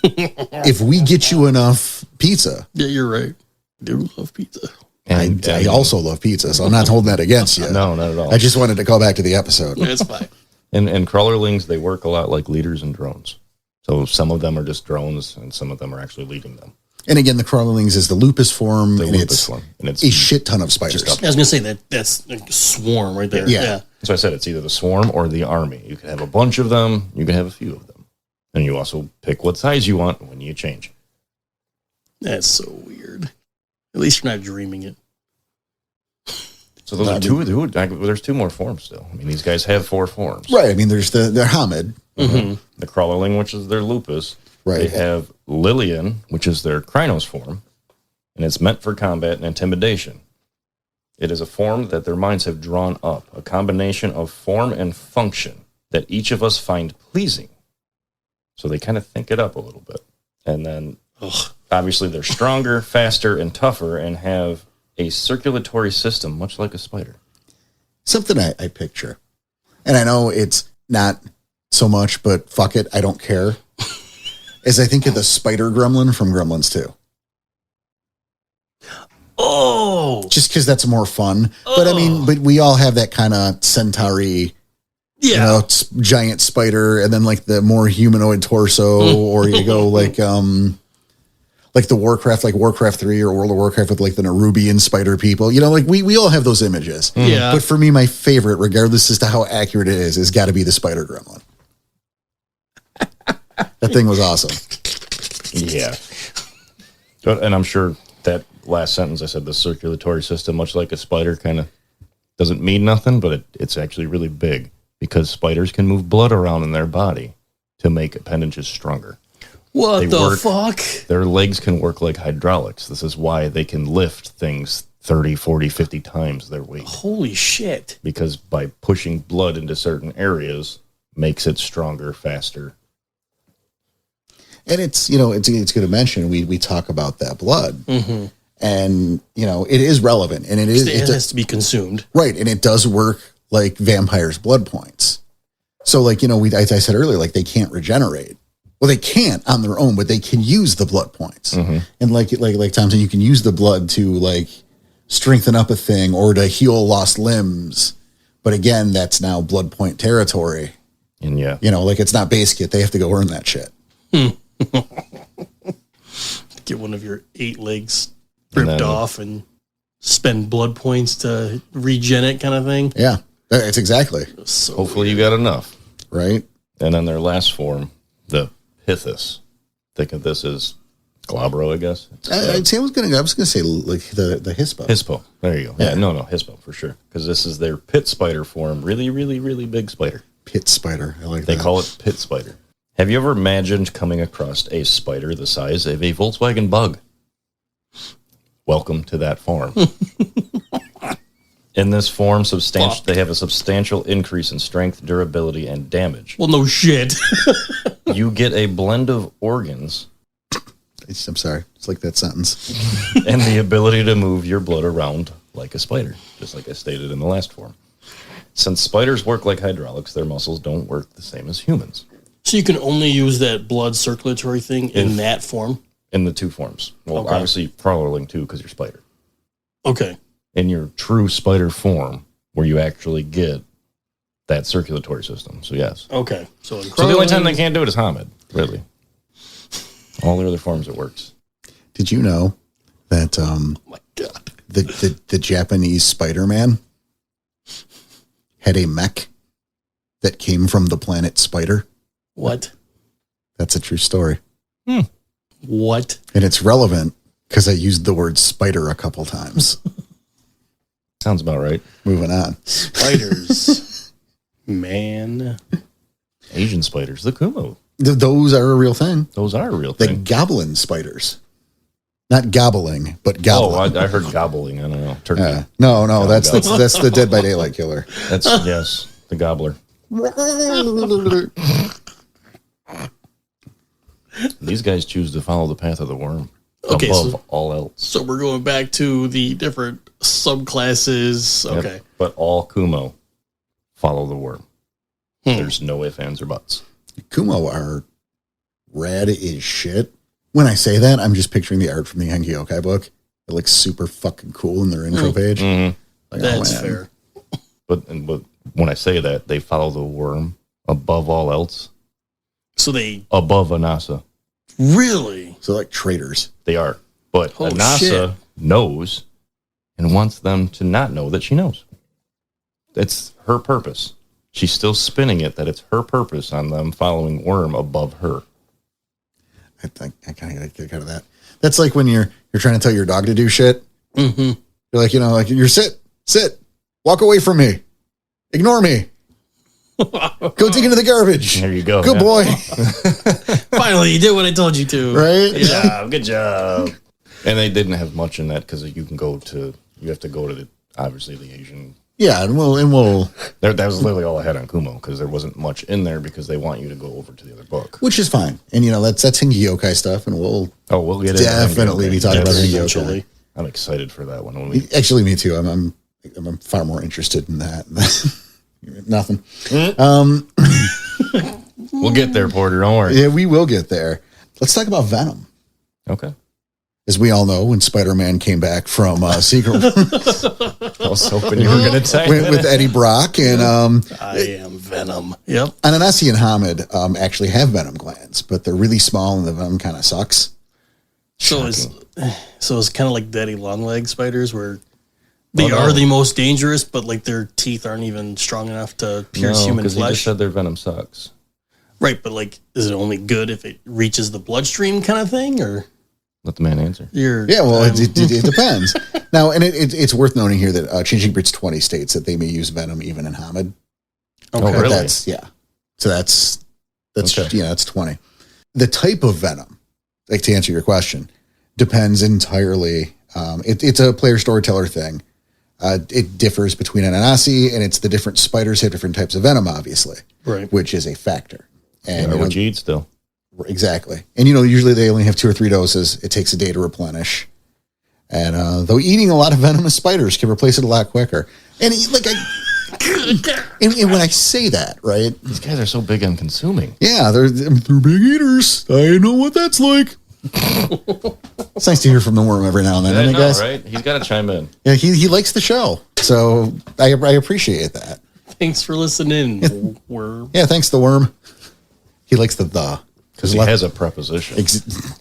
if we get you enough pizza. Yeah, you're right. I do love pizza. And I also love pizza, so I'm not holding that against you. No, not at all. I just wanted to call back to the episode. It's fine. And crawlerlings, they work a lot like leaders and drones. So some of them are just drones, and some of them are actually leading them. And again, the crawlerlings is the lupus form, and it's a shit ton of spiders. I was gonna say that's like a swarm right there. Yeah. So I said it's either the swarm or the army. You can have a bunch of them. You can have a few of them. And you also pick what size you want when you change. That's so weird. At least you're not dreaming it. So those are there's two more forms still. I mean, these guys have 4 forms. Right. I mean, there's the Hamid. Mm-hmm. The crawlerling, which is their lupus. Right. They have Lillian, which is their Krynos form. And it's meant for combat and intimidation. It is a form that their minds have drawn up, a combination of form and function that each of us find pleasing. So they kind of think it up a little bit. And then, obviously, they're stronger, faster, and tougher, and have a circulatory system, much like a spider. Something I picture. And I know it's not so much, but fuck it, I don't care. Is I think of the spider gremlin from Gremlins 2. Oh, just because that's more fun. But I mean, but we all have that kind of centauri, giant spider, and then like the more humanoid torso, or you go like the Warcraft, like Warcraft 3 or World of Warcraft with like the Nerubian spider people. Like we all have those images. Yeah. But for me, my favorite, regardless as to how accurate it is got to be the spider gremlin. That thing was awesome. Yeah. And I'm sure that last sentence I said, the circulatory system, much like a spider, kind of doesn't mean nothing, but it's actually really big because spiders can move blood around in their body to make appendages stronger. What the fuck? Their legs can work like hydraulics. This is why they can lift things 30, 40, 50 times their weight. Holy shit. Because by pushing blood into certain areas makes it stronger, faster. And it's good to mention, we talk about that blood. Mm-hmm. And, it is relevant. And it has to be consumed. Right. And it does work like vampires' blood points. So, like, I said earlier, like, they can't regenerate. Well, they can't on their own, but they can use the blood points. Mm-hmm. And like Tom said, you can use the blood to, like, strengthen up a thing or to heal lost limbs. But again, that's now blood point territory. And like, it's not base kit. They have to go earn that shit. Get one of your 8 legs ripped off and spend blood points to regen it, kind of thing. Yeah, it's exactly. So hopefully you got enough, right? And then their last form, the Pithis. Think of this as Glabro, I guess. I was gonna say like the Hispo. Hispo. There you go. Yeah, no, Hispo for sure. Because this is their pit spider form. Really, really, really big spider. Pit spider. I like they that. They call it pit spider. Have you ever imagined coming across a spider the size of a Volkswagen Bug? Welcome to that form. In this form, they have a substantial increase in strength, durability, and damage. Well, no shit. You get a blend of organs I'm sorry. It's like that sentence. And the ability to move your blood around like a spider, just like I stated in the last form. Since spiders work like hydraulics, their muscles don't work the same as humans. So you can only use that blood circulatory thing in that form? In the two forms. Well, Okay. obviously crawlerling too, because you're spider. Okay. In your true spider form, where you actually get that circulatory system. So yes. Okay. So the only time they can't do it is Hamid, really. All the other forms it works. Did you know that oh my God. the Japanese Spider-Man had a mech that came from the planet Spider? What? That's a true story. What? And it's relevant because I used the word spider a couple times. Sounds about right. Moving on. Spiders. Man. Asian spiders, the Kumo. Those are a real thing. Those are a real The thing. goblin spiders. Not gobbling, but Oh, goblin. I heard gobbling. I don't know. Turkey. No, that's the Dead by Daylight killer. That's, yes, the gobbler. These guys choose to follow the path of the worm Okay, above all else. So we're going back to the different subclasses. Yep. Okay. But all Kumo follow the worm. There's no ifs, ands, or buts. Kumo are rad as shit. When I say that, I'm just picturing the art from the Genki Yokai book. It looks super fucking cool in their intro page. Mm-hmm. Like, That's man. fair. But when I say that, they follow the worm above all else, So they above Anasa. really? So like traitors. They are. But Oh, Anasa shit. knows and wants them to not know that she knows. It's her purpose. She's still spinning it that it's her purpose on them following worm above her. I kind of get a kick out of that. That's like when you're trying to tell your dog to do shit. Mm-hmm. You're like, you're sit, walk away from me, ignore me, go dig into the garbage. There you go. Good Yeah. boy, Finally, you did what I told you to. right? Yeah. Good job. And they didn't have much in that because you have to go to obviously the Asian. Yeah, and we'll That was literally all I had on Kumo because there wasn't much in there because they want you to go over to the other book. which is fine. And that's Genki Yokai stuff, and we'll We'll get it. definitely be talking about Genki Yokai. Eventually. I'm excited for that one. When we, Actually, me too. I'm far more interested in that. Nothing. we'll get there, Porter. Don't worry. Yeah, we will get there. Let's talk about Venom. Okay. As we all know, when Spider-Man came back from Secret I was hoping you were going to say with Eddie Brock and I am Venom. Yep. Ananasi and Hamid actually have venom glands, but they're really small and the venom kind of sucks. So it's kind of like daddy long leg spiders where they no. are the most dangerous, but like their teeth aren't even strong enough to pierce human because he just flesh. said their venom sucks. Right, but like, is it only good if it reaches the bloodstream kind of thing, or Let the man answer. Yeah, well, it depends. Now, and it's worth noting here that Changing Breeds 20 states that they may use venom even in Hamid. Oh, Okay. really? That's So that's Okay. that's 20. The type of venom, like to answer your question, depends entirely. It's a player storyteller thing. It differs between Ananasi, and it's the different spiders have different types of venom, obviously, right? which is a factor. And What you eat still. exactly. And usually they only have 2 or 3 doses. It takes a day to replenish. And though eating a lot of venomous spiders can replace it a lot quicker. And and when I say that, right? These guys are so big on consuming. Yeah, they're big eaters. I know what that's like. It's nice to hear from the worm every now and then, isn't it, guys? Right? He's got to chime in. Yeah, he likes the show, so I appreciate that. Thanks for listening. Worm. Yeah, thanks the worm. He likes the Because he has a preposition.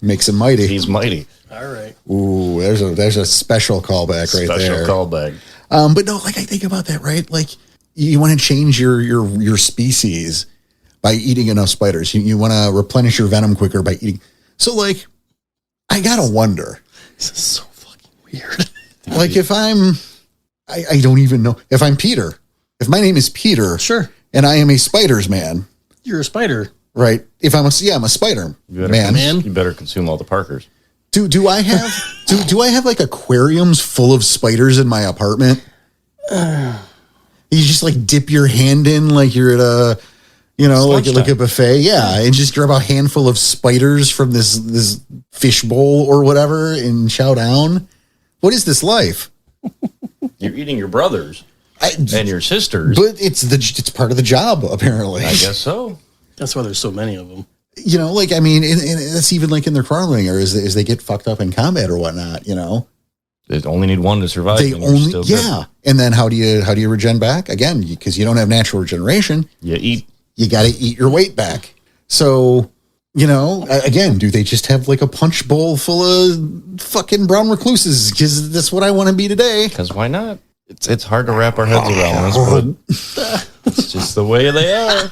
makes him mighty. He's mighty. All right. Ooh, there's a special callback right there. Special callback. But no, like I think about that, right? Like you want to change your species by eating enough spiders. You want to replenish your venom quicker by eating. So like, I gotta wonder. This is so fucking weird. Like if I don't even know if I'm Peter. If my name is Peter, Sure. and I am a spiders man, You're a spider. right? If I'm a spider man. You better consume all the Parkers. Do I have do I have like aquariums full of spiders in my apartment? You just like dip your hand in like you're at You know, like a buffet, yeah, and just grab a handful of spiders from this fish bowl or whatever and chow down. What is this life? You're eating your brothers and your sisters, but it's part of the job, apparently. I guess so. That's why there's so many of them. You know, like, I mean, and that's even like in their crawling or as they get fucked up in combat or whatnot. You know, they only need one to survive. They only, yeah. And then how do you regen back again? Because you don't have natural regeneration. You got to eat your weight back. So, you know, again, do they just have like a punch bowl full of fucking brown recluses? Because that's what I want to be today. Because why not? It's hard to wrap our heads around this, but it's just the way they are.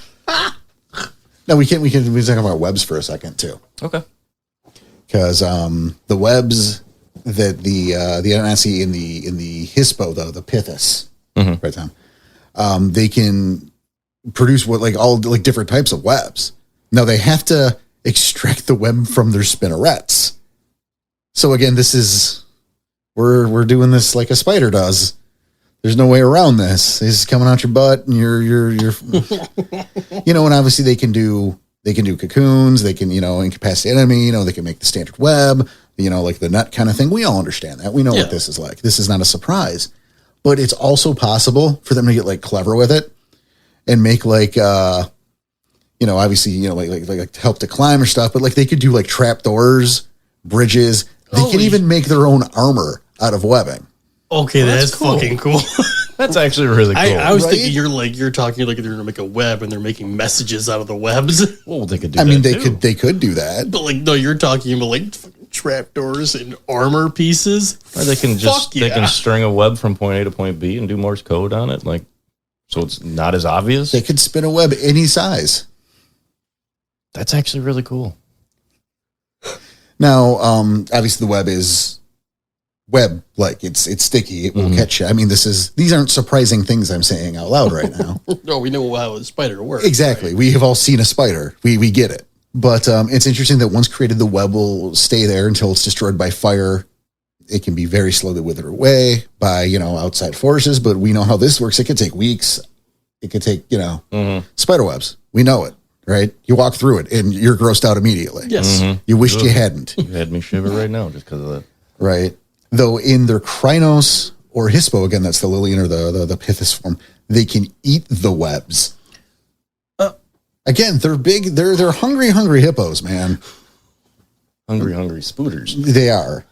No, we can talk about webs for a second too. Okay. Because the webs that the Ananasi in the Hispo, though, the Pithis, right, Tom, they can produce all different types of webs. Now they have to extract the web from their spinnerets. So again, we're doing this like a spider does. There's no way around this. This is coming out your butt, and you're you know, and obviously they can do cocoons. They can, you know, incapacitate enemy. You know, they can make the standard web. You know, like the nut kind of thing. We all understand that. We know what this is like. This is not a surprise. But it's also possible for them to get like clever with it and make like, you know, obviously, you know, like help to climb or stuff. But like they could do like trap doors, bridges. They can even make their own armor out of webbing. Okay, that's cool. Fucking cool. That's actually really cool. I was thinking you're talking like they're gonna make a web and they're making messages out of the webs. Well, they could do. They could do that. But like, no, you're talking about like fucking trapdoors and armor pieces. Or they can they can string a web from point A to point B and do Morse code on it, like so it's not as obvious. They could spin a web any size. That's actually really cool. Now, obviously, the web is web-like. It's sticky. It will catch you. I mean, these aren't surprising things I'm saying out loud right now. No, we know how a spider works. Exactly. Right? We have all seen a spider. We get it. But it's interesting that once created, the web will stay there until it's destroyed by fire. It can be very slowly withered away by, you know, outside forces. But we know how this works. It could take weeks. It could take, you know, spider webs. We know it. Right? You walk through it and you're grossed out immediately. Yes. You wished you hadn't. You had me shiver right now just because of that. Right. Though in their Krynos or Hispo, again, that's the Lillian or the Pithis form, they can eat the webs. Again, they're big. They're hungry hippos, man. Hungry spooters. They are.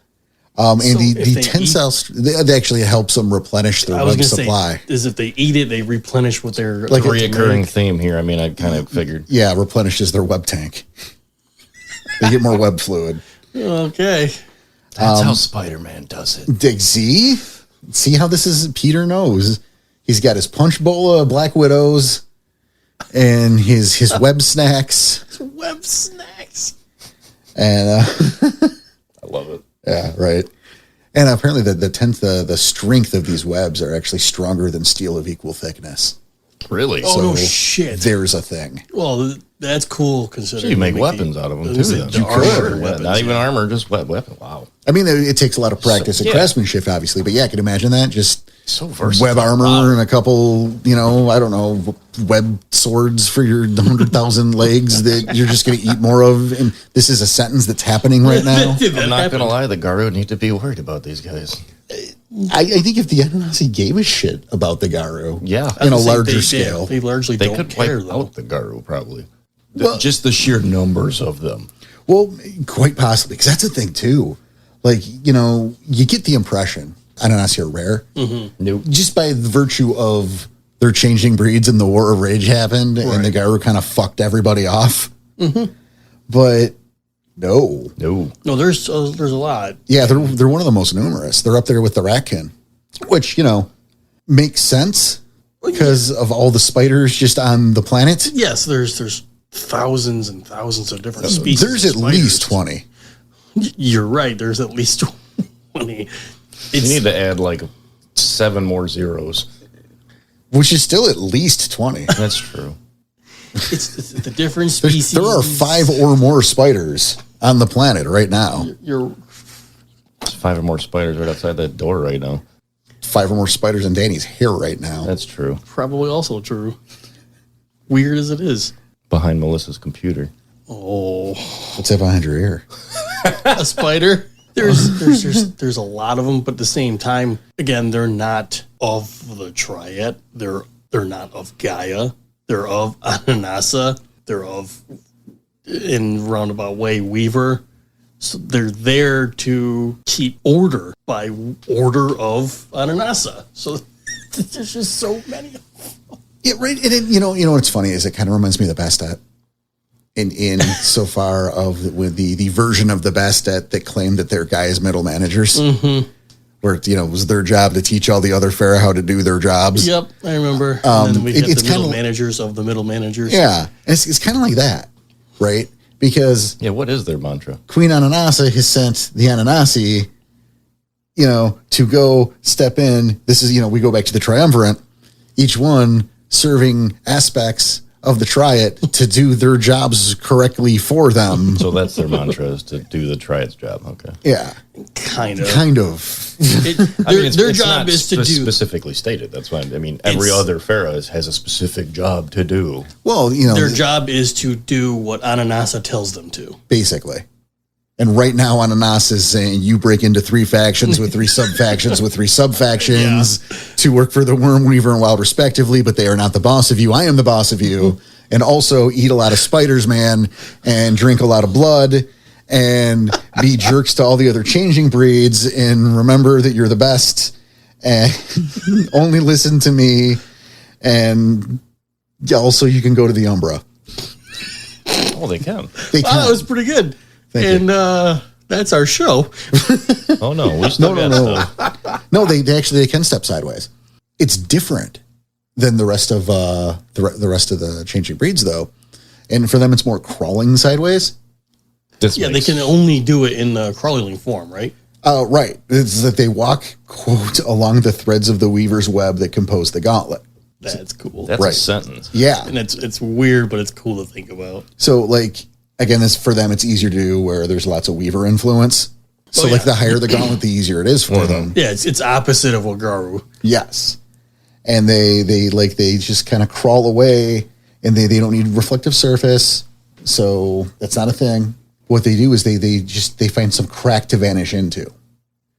And the tensile, they actually helps them replenish their web supply. Is if they eat it, they replenish what their like a reoccurring theme here. I mean, I kind of figured. Yeah, replenishes their web tank. They get more web fluid. Okay. That's how Spider-Man does it. See how this is? Peter knows. He's got his punch bowl of Black Widows and his web snacks. Web snacks. And I love it. Yeah, right. And apparently the strength of these webs are actually stronger than steel of equal thickness. Really? Oh, no shit. There's a thing. Well, that's cool considering. So you make weapons out of them, too. You could. Yeah, not even armor, just weapon. Wow. I mean, it takes a lot of practice and craftsmanship, obviously. But yeah, I can imagine that. Just so versatile. Web armor and a couple, you know, I don't know, web swords for your 100,000 legs that you're just going to eat more of. And this is a sentence that's happening right now. I'm not going to lie. The Garu need to be worried about these guys. I think if the Ananasi gave a shit about the Garu, in a larger scale, they largely don't could care, wipe out the Garu probably. Just the sheer numbers of them. Well, quite possibly, because that's the thing too. Like, you know, you get the impression Ananasi are rare, Nope. just by the virtue of their changing breeds and the War of Rage happened, and the Garu kind of fucked everybody off. But no, there's a lot. Yeah, they're one of the most numerous. They're up there with the Ratkin, which, you know, makes sense because of all the spiders just on the planet. Yes, there's thousands and thousands of different species. There's at least 20. You're right. There's at least 20. You need to add like 7 more zeros, which is still at least 20. That's true. It's the different species. There are 5 or more spiders on the planet right now. There's 5 or more spiders right outside that door right now. 5 or more spiders in Danny's hair right now. That's true. Probably also true. Weird as it is. behind Melissa's computer. Oh, What's that behind your ear? a spider. There's a lot of them, but at the same time, again, they're not of the Triad. They're not of Gaia. They're of Ananasa. They're of, in roundabout way, Weaver. So they're there to keep order by order of Ananasa. So there's just so many. Yeah, right. And you know what's funny is it kind of reminds me of the Bastet. In so far of with the version of the Bastet that claimed that their guys middle managers, where it was their job to teach all the other Fera how to do their jobs. Yep, I remember. And then we get it's the middle kinda, managers of the middle managers. Yeah, it's kind of like that, right? Because what is their mantra? Queen Ananasi has sent the Ananasi, to go step in. This is we go back to the triumvirate, each one serving aspects of the Triad to do their jobs correctly for them. So that's their mantra, is to do the Triad's job. Okay. Yeah. Kind of. Their job is to do. Specifically stated. That's why every other Fera has a specific job to do. Well, their job is to do what Ananasa tells them to. Basically. And right now, Ananas is saying you break into 3 factions with 3 sub-factions with 3 sub-factions to work for the Worm Weaver and Wild respectively, but they are not the boss of you. I am the boss of you. And also eat a lot of spiders, man, and drink a lot of blood and be jerks to all the other changing breeds and remember that you're the best and only listen to me. And also you can go to the Umbra. Oh, they can. That was pretty good. And that's our show. Oh no, we still got stuff. No, they can step sideways. It's different than the rest of the rest of the changing breeds, though. And for them, it's more crawling sideways. They can only do it in the crawling form, right? Right. It's that they walk, quote, along the threads of the weaver's web that compose the gauntlet. That's cool. That's a sentence. Yeah. And it's weird, but it's cool to think about. So, again, for them, it's easier to do where there's lots of weaver influence. So, the higher the gauntlet, the easier it is for them. Yeah, it's opposite of Wagaru. Yes. And they just kind of crawl away, and they don't need reflective surface, so that's not a thing. What they do is they find some crack to vanish into.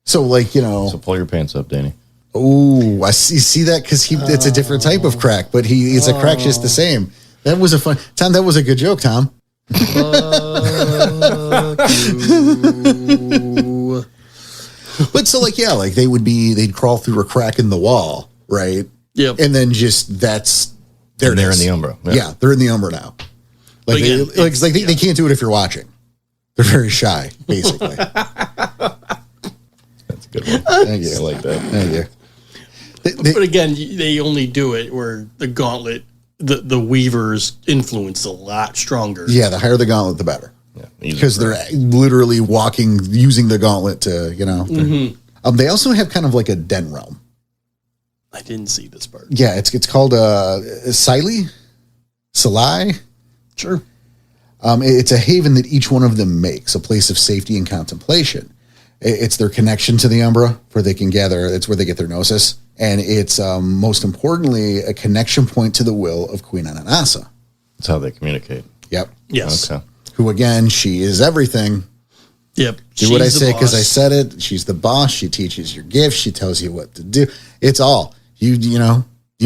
So So pull your pants up, Danny. Oh, I see that because it's a different type of crack, but it's a crack just the same. That was a fun Tom. That was a good joke, Tom. But so they'd crawl through a crack in the wall, right? Yep. And then they're in the Umbra. Yeah, they're in the Umbra now. They can't do it if you're watching. They're very shy, basically. That's a good one. Thank you. I like that. Thank you. But again, they only do it where the gauntlet, the Weaver's influence is a lot stronger. Yeah, the higher the gauntlet, the better. Yeah, because they're literally walking, using the gauntlet to, They also have kind of like a den realm. I didn't see this part. Yeah, it's called Silai. Sure. It's a haven that each one of them makes, a place of safety and contemplation. It's their connection to the Umbra, where they can gather. It's where they get their gnosis. And it's, most importantly, a connection point to the will of Queen Ananasa. That's how they communicate. Yep. Yes. Okay. Who, again, she is everything. Yep. Do what I say because I said it. She's the boss. She teaches your gifts. She tells you what to do. It's all. You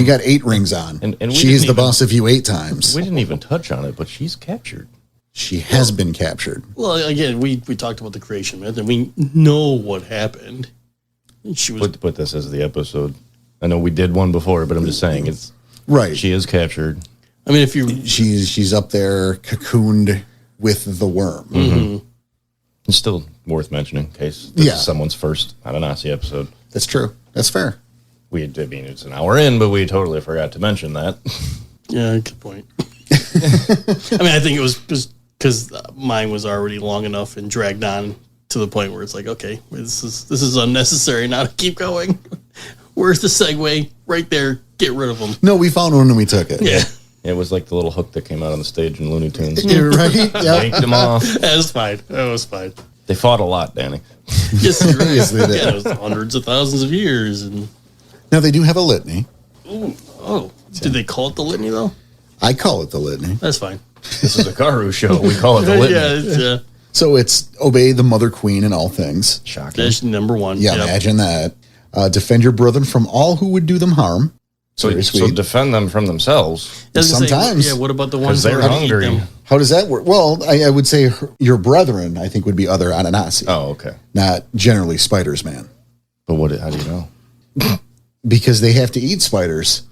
got 8 rings on. And she's the boss of you 8 times. We didn't even touch on it, but she's captured. She has been captured. Well, again, we talked about the creation myth, and we know what happened. She was put this as the episode. I know we did one before, but I'm just saying it's right. She is captured. I mean, if she's up there cocooned with the worm. Mm-hmm. It's still worth mentioning in case this is someone's first Ananasi episode. That's true. That's fair. It's an hour in, but we totally forgot to mention that. Yeah, good point. I mean, I think it was because mine was already long enough and dragged on to the point where it's like, okay, this is unnecessary now to keep going. Where's the segue? Right there. Get rid of them. No, we found one and we took it. Yeah. It was like the little hook that came out on the stage in Looney Tunes. You're right. Yeah. Yanked them off. That was fine. That was fine. They fought a lot, Danny. Yes, you're right. Yes, they did. Yeah, it was hundreds of thousands of years. And now they do have a litany. ooh, did they call it the litany though? I call it the litany. That's fine. This is a Karu show. We call it the litany. yeah. So it's obey the mother queen in all things. Shocking. That's number one. Yeah, imagine that. Defend your brethren from all who would do them harm. So defend them from themselves. Sometimes. What about the ones Because they're that eat hungry. them? How does that work? Well, I would say your brethren, I think, would be other Ananasi. Oh, okay. Not generally spiders, man. But how do you know? Because they have to eat spiders.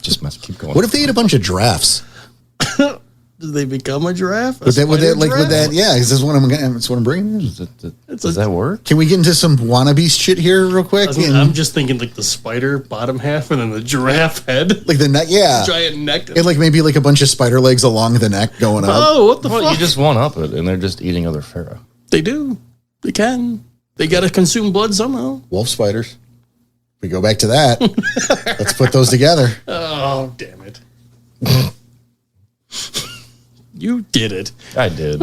Just must keep going. What if they ate a bunch of giraffes? Do they become a giraffe? Would that? Yeah, is this what that's what I'm bringing? Does that work? Can we get into some wannabe shit here real quick? I'm just thinking like the spider bottom half and then the giraffe head. Like the neck, yeah. Giant neck. And like maybe like a bunch of spider legs along the neck going up. Oh, what the fuck? You just one up it, and they're just eating other Fera. They do. They can. They got to consume blood somehow. Wolf spiders. We go back to that. Let's put those together. Oh, damn it. You did it. I did.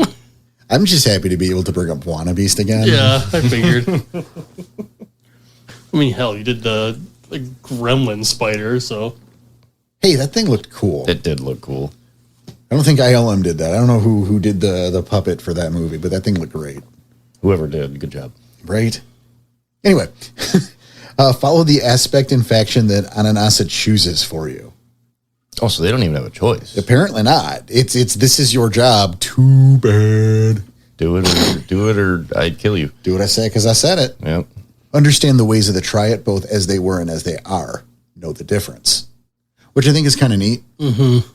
I'm just happy to be able to bring up Wannabeast again. Yeah, I figured. I mean, hell, you did the gremlin spider, so. Hey, that thing looked cool. It did look cool. I don't think ILM did that. I don't know who did the puppet for that movie, but that thing looked great. Whoever did, good job. Right? Anyway, follow the aspect and faction that Ananasa chooses for you. Oh, so they don't even have a choice. Apparently not. It's this is your job. Too bad. Do it or I'd kill you. Do what I say because I said it. Yep. Understand the ways of the Triad, both as they were and as they are. Know the difference. Which I think is kind of neat. Mm-hmm.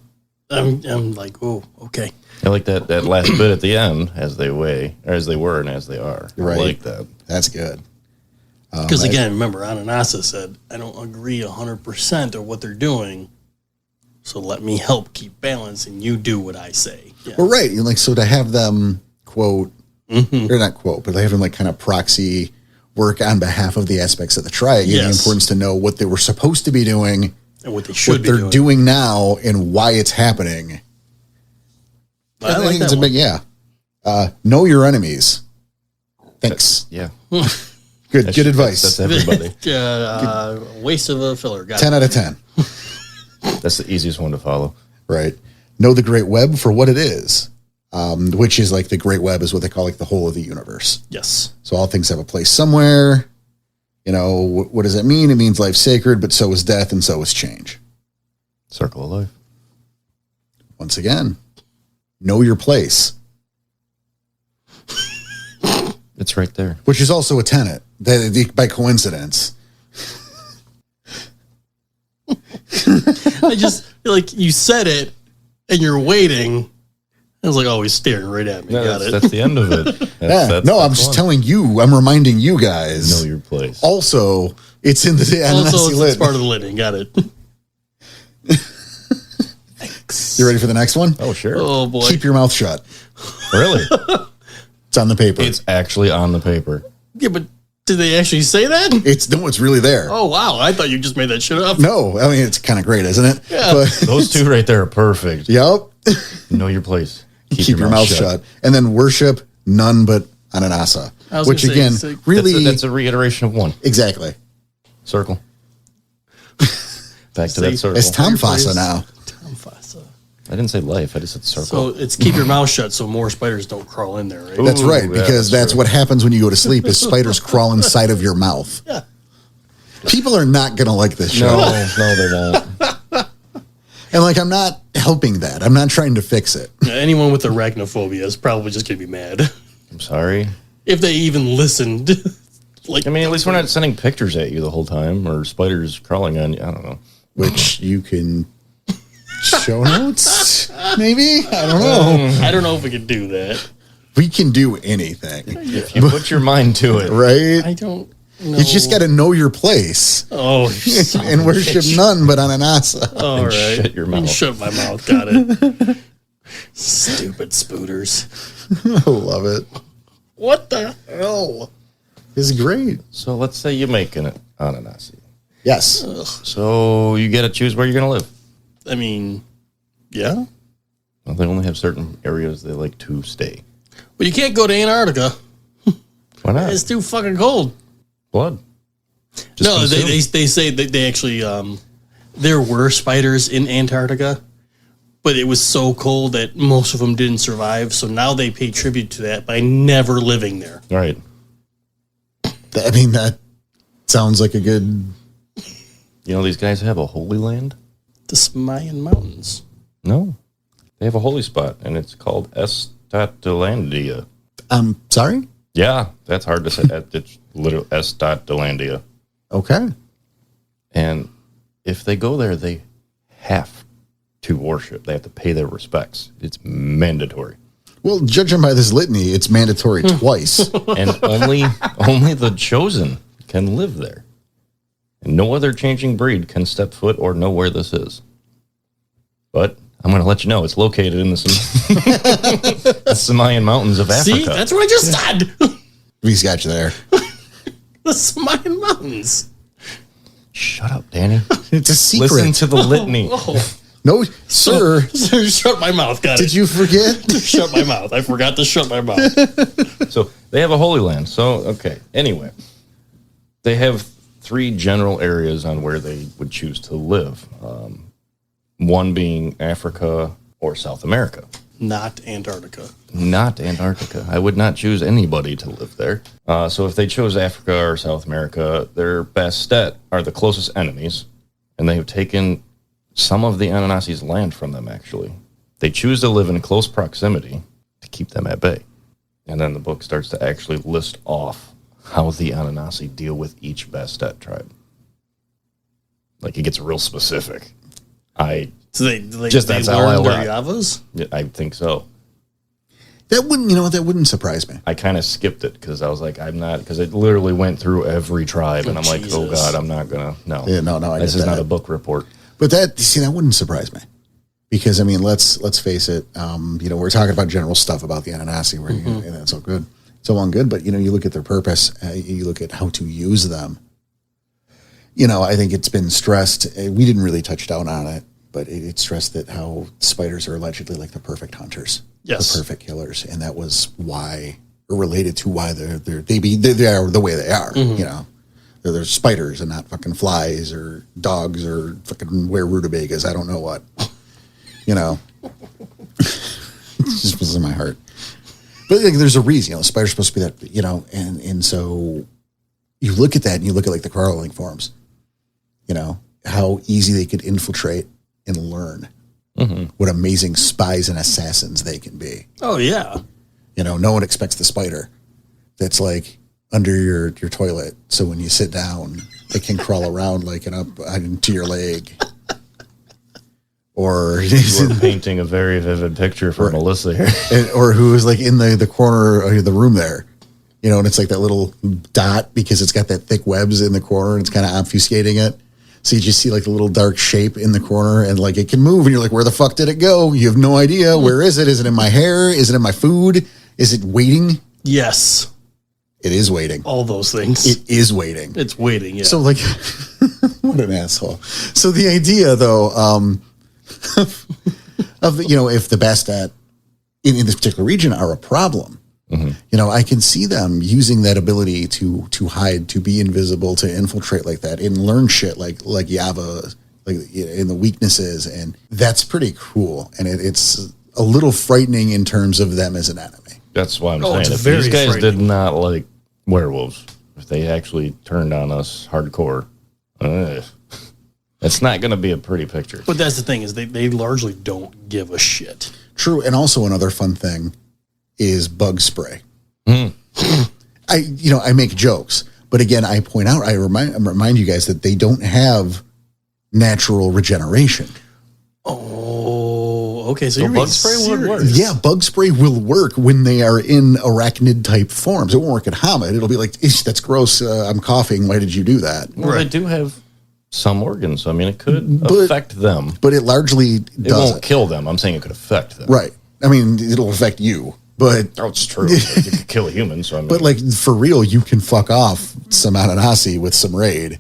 I'm like, oh, okay. I like that last bit at the end, as they were and as they are. Right. I like that. That's good. Because again, remember, Ananasa said, I don't agree 100% of what they're doing. So let me help keep balance and you do what I say. Yeah. Well, right. Like, so to have them quote, or not quote, but they have them like kind of proxy work on behalf of the aspects of the Triad. The importance to know what they were supposed to be doing and what they should be they're doing now and why it's happening. I think it's a big, know your enemies. Thanks. Yeah. Good advice. That's everybody. Waste of a filler. Got 10 out of 10. That's the easiest one to follow. Right. Know the Great Web for what it is, which is like the Great Web is what they call like the whole of the universe. Yes. So all things have a place somewhere. You know, what does that mean? It means life's sacred, but so is death and so is change. Circle of life. Once again, know your place. It's right there. Which is also a tenet by coincidence. I just like you said it and you're waiting. I was like, oh, he's staring right at me. No, Got it. That's the end of it. I'm just telling you. I'm reminding you guys. Know your place. Also, it's in the Ananasi Also, it's lit. part of the litany. Got it. Thanks. You ready for the next one? Oh, sure. Oh, boy. Keep your mouth shut. Really? It's on the paper. It's actually on the paper. Yeah, but did they actually say that? It's really there. Oh, wow. I thought you just made that shit up. No, I mean, it's kind of great, isn't it? Yeah. But, Those two right there are perfect. yep. Know your place. Keep your mouth shut. And then worship none but Ananasa. Which, again, really... That's a reiteration of one. Exactly. Circle. Back to that circle. It's Tom Fossa now. Tom Fossa. I didn't say life. I just said circle. So it's keep your mouth shut so more spiders don't crawl in there, right? That's right, because that's true. what happens when you go to sleep is spiders crawl inside of your mouth. Yeah. People are not going to like this show. No, they won't. And like, I'm not helping that. I'm not trying to fix it. Anyone with arachnophobia is probably just going to be mad. I'm sorry. If they even listened. Like, I mean, at least we're not sending pictures at you the whole time or spiders crawling on you. I don't know. Which you can show notes, maybe? I don't know. I don't know if we can do that. We can do anything. If you put your mind to it. Right? I don't know. You just got to know your place. Oh, and worship none but Ananasa. All right. Shut your mouth. Shut my mouth. Got it. Stupid spooters. I love it. What the hell? It's great. So let's say you make an Ananasi. Yes. Ugh. So you get to choose where you're going to live. I mean, yeah. Well, they only have certain areas they like to stay. But you can't go to Antarctica. Why not? It's too fucking cold. Blood. No, they say that they actually there were spiders in Antarctica, but it was so cold that most of them didn't survive. So now they pay tribute to that by never living there. Right. I mean, that sounds like a good... You know, these guys have a holy land? The Smayan Mountains. No. They have a holy spot, and it's called Estatilandia. Sorry? Yeah, that's hard to say. It's literally Estatilandia. Okay. And if they go there, they have to worship. They have to pay their respects. It's mandatory. Well, judging by this litany, it's mandatory twice. And only the chosen can live there. And no other changing breed can step foot or know where this is. But I'm going to let you know, it's located in the Samayan Mountains of Africa. See, that's what I just said. He's got you there. The Smayan Mountains. Shut up, Danny. It's a secret. Listen to the litany. No, sir. Shut my mouth, got it. Did you forget? Shut my mouth. I forgot to shut my mouth. So they have a holy land. So, okay. Anyway, they have 3 general areas on where they would choose to live. One being Africa or South America. Not Antarctica. Not Antarctica. I would not choose anybody to live there. So if they chose Africa or South America, their Bastet are the closest enemies, and they have taken some of the Ananasi's land from them, actually. They choose to live in close proximity to keep them at bay. And then the book starts to actually list off how the Ananasi deal with each Bastet tribe. Like, it gets real specific. So they that's how I learn their learned. Yavas? Yeah, I think so. That wouldn't surprise me. I kind of skipped it because I was like, because it literally went through every tribe, and I'm like, Jesus. oh God, I'm not gonna, no. Yeah, no, This is not a book report. But that wouldn't surprise me. Because, I mean, let's face it, we're talking about general stuff about the Ananasi, where and that's all good. It's all good, but, you look at their purpose, you look at how to use them. I think it's been stressed. We didn't really touch down on it, but it's stressed that how spiders are allegedly like the perfect hunters, Yes. the perfect killers, and that was why, or related to why they are the way they are. They're spiders and not fucking flies or dogs or fucking were rutabagas. I don't know what. It just was in my heart. But there's a reason. Spiders supposed to be that. And so you look at that and you look at like the crawling forms. How easy they could infiltrate and learn what amazing spies and assassins they can be. Oh, yeah. No one expects the spider that's like under your toilet. So when you sit down, it can crawl around like up into your leg. Or We're painting a very vivid picture for Melissa here. or who is like in the corner of the room there. And it's like that little dot because it's got that thick webs in the corner and it's kind of obfuscating it. So you just see like a little dark shape in the corner and like it can move and you're like, where the fuck did it go? You have no idea. Where is it? Is it in my hair? Is it in my food? Is it waiting? Yes. It is waiting. All those things. It is waiting. It's waiting, yeah. So like, what an asshole. So the idea though, of if the Bastet in this particular region are a problem, I can see them using that ability to hide, to be invisible, to infiltrate like that, and learn shit like Yava, like in the weaknesses, and that's pretty cool. And it's a little frightening in terms of them as an enemy. That's why I'm it's saying. If very these guys frightening. did not like werewolves, if they actually turned on us hardcore, it's not going to be a pretty picture. But that's the thing is they largely don't give a shit. True, and also another fun thing is bug spray. I make jokes, but again, I point out, I remind you guys that they don't have natural regeneration. Oh, okay. So So you're bug being spray would work. serious. Yeah, bug spray will work when they are in arachnid type forms. It won't work at Hamid. It'll be like, ish, that's gross. I'm coughing. Why did you do that? Well, Right. they do have some organs. So, I mean, it could But- affect them. But it largely It doesn't. won't kill them. I'm saying it could affect them. Right. I mean, it'll affect you, but Oh, it's true. It could kill a human. So, I mean, but like for real, you can fuck off some Ananasi with some raid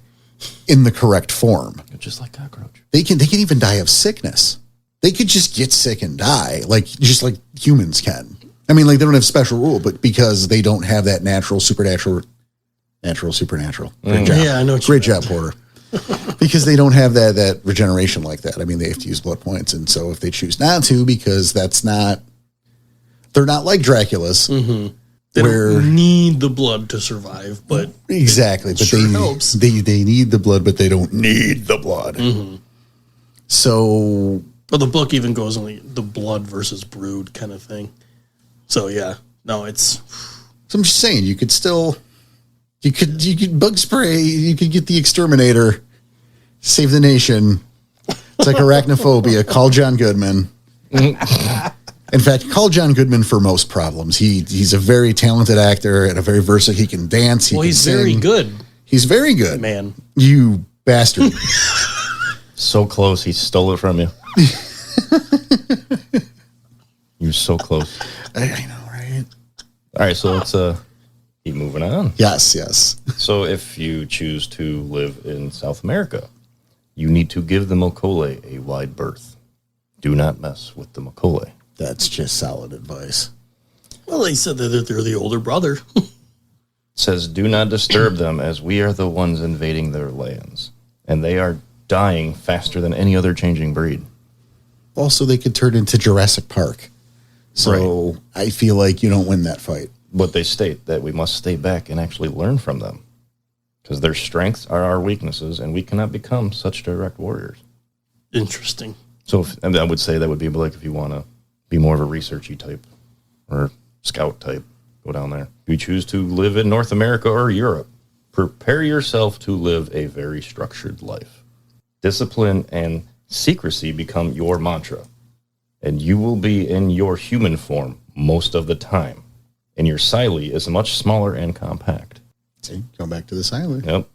in the correct form. just like cockroach. They can even die of sickness. They could just get sick and die, just like humans can. I mean, like they don't have special rule, but because they don't have that supernatural. Great job. Yeah, I know what you Great meant. job, Porter. because they don't have that regeneration like that. I mean, they have to use blood points. And so if they choose not to, because they're not like Dracula's. Mm-hmm. They don't need the blood to survive, but exactly. But sure helps. They need the blood, but they don't need the blood. Mm-hmm. So, but the book even goes on the blood versus brood kind of thing. So yeah, no, it's. So I'm just saying, you could bug spray. You could get the exterminator, save the nation. It's like arachnophobia. Call John Goodman. In fact, call John Goodman for most problems. He's a very talented actor and a very versatile. He can dance. He's very good. He's very good, man. You bastard! So close, he stole it from you. You're so close. I know, right? All right, so let's keep moving on. Yes. So if you choose to live in South America, you need to give the Mokole a wide berth. Do not mess with the Mokole. That's just solid advice. Well, they said that they're the older brother. It says, do not disturb them, as we are the ones invading their lands. And they are dying faster than any other changing breed. Also, they could turn into Jurassic Park. So right. I feel like you don't win that fight. But they state that we must stay back and actually learn from them. Because their strengths are our weaknesses, and we cannot become such direct warriors. Interesting. So I would say that would be like if you want to be more of a researchy type or scout type, go down there. If you choose to live in North America or Europe, prepare yourself to live a very structured life. Discipline and secrecy become your mantra, and you will be in your human form most of the time. And your Siley is much smaller and compact. See, go back to the Siley. Yep.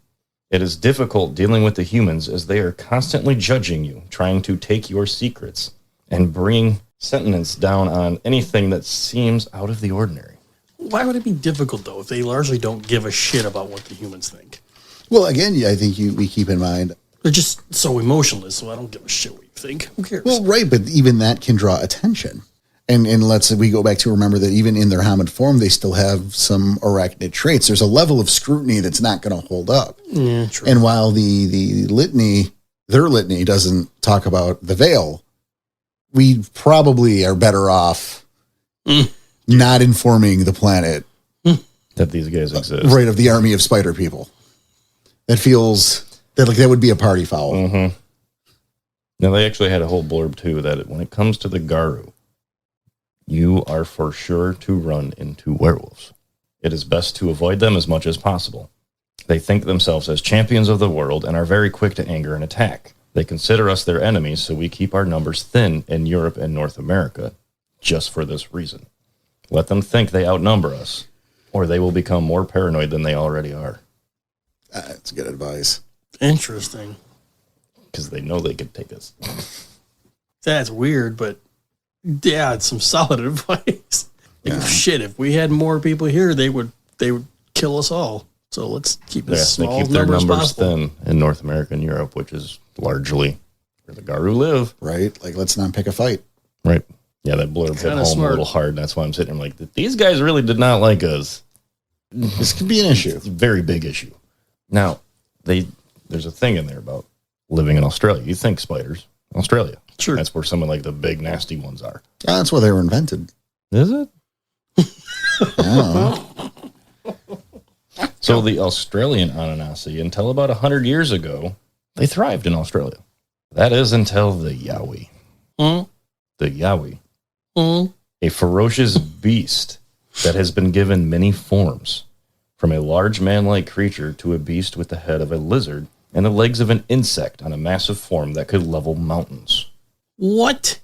It is difficult dealing with the humans as they are constantly judging you, trying to take your secrets, and bringing sentence down on anything that seems out of the ordinary. Why would it be difficult, though, if they largely don't give a shit about what the humans think? Well, again, I think we keep in mind... They're just so emotionless, so I don't give a shit what you think. Who cares? Well, right, but even that can draw attention. And let's say we go back to remember that even in their Hamid form, they still have some arachnid traits. There's a level of scrutiny that's not going to hold up. Yeah, true. And while the litany, their litany doesn't talk about the veil, we probably are better off not informing the planet that these guys exist. Right, of the army of spider people. That feels that like that would be a party foul. Mm-hmm. Now, they actually had a whole blurb, too, that when it comes to the Garu, you are for sure to run into werewolves. It is best to avoid them as much as possible. They think themselves as champions of the world and are very quick to anger and attack. They consider us their enemies, so we keep our numbers thin in Europe and North America, just for this reason. Let them think they outnumber us, or they will become more paranoid than they already are. That's good advice. Interesting. Because they know they could take us. That's weird, but yeah, it's some solid advice. Like, shit, if we had more people here, they would kill us all. So let's keep as small they keep their numbers thin in North America and Europe, which is largely where the Garu live. Right. Like, let's not pick a fight. Right. Yeah, that blurb hit home a little hard. That's why I'm sitting here like, these guys really did not like us. This could be an issue. It's a very big issue. Now, there's a thing in there about living in Australia. You think spiders, Australia. Sure. That's where some of like the big nasty ones are. Yeah, that's where they were invented. Is it? Yeah. So the Australian Ananasi, until about 100 years ago, they thrived in Australia. That is until the Yowie. Mm. The Yowie. Mm. A ferocious beast that has been given many forms, from a large man-like creature to a beast with the head of a lizard and the legs of an insect on a massive form that could level mountains. What?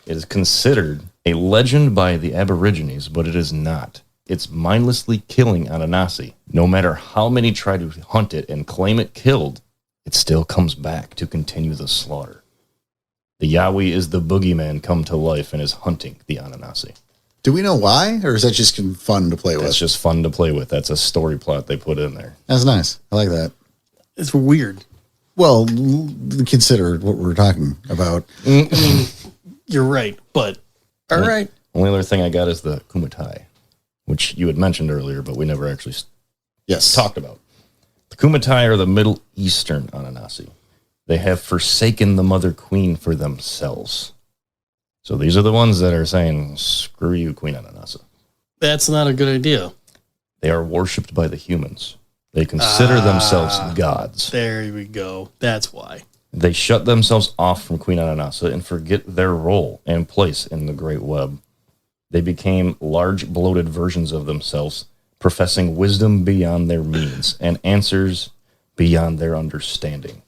It is considered a legend by the Aborigines, but it is not. It's mindlessly killing Ananasi. No matter how many try to hunt it and claim it killed, it still comes back to continue the slaughter. The Yowie is the boogeyman come to life and is hunting the Ananasi. Do we know why, or is that just fun to play with? That's just fun to play with. That's a story plot they put in there. That's nice. I like that. It's weird. Well, consider what we're talking about. I mean, you're right, but all right. Only other thing I got is the Kumatai, which you had mentioned earlier, but we never actually talked about. Kumatai are the Middle Eastern Ananasi. They have forsaken the mother queen for themselves. So these are the ones that are saying, screw you, Queen Ananasi. That's not a good idea. They are worshipped by the humans. They consider themselves gods. There we go. That's why. They shut themselves off from Queen Ananasi and forget their role and place in the great web. They became large, bloated versions of themselves, professing wisdom beyond their means and answers beyond their understanding.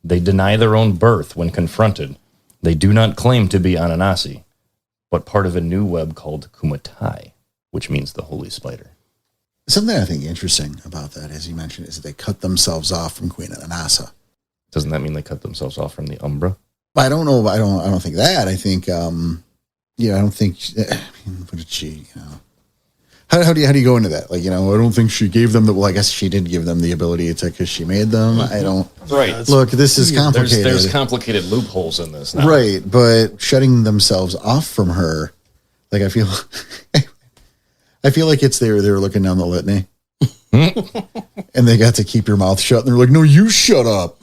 They deny their own birth when confronted. They do not claim to be Ananasi, but part of a new web called Kumatai, which means the holy spider. Something I think interesting about that, as you mentioned, is that they cut themselves off from Queen Ananasi. Doesn't that mean they cut themselves off from the Umbra? I don't know. I don't think that. I think, I don't think, what did she, how do you go into that? Like, I don't think she gave them I guess she did give them the ability to, because she made them. I don't. Right. Look, this is complicated. There's complicated loopholes in this now. Right. But shutting themselves off from her, like, I feel like it's they were looking down the litany and they got to keep your mouth shut. And they're like, no, you shut up.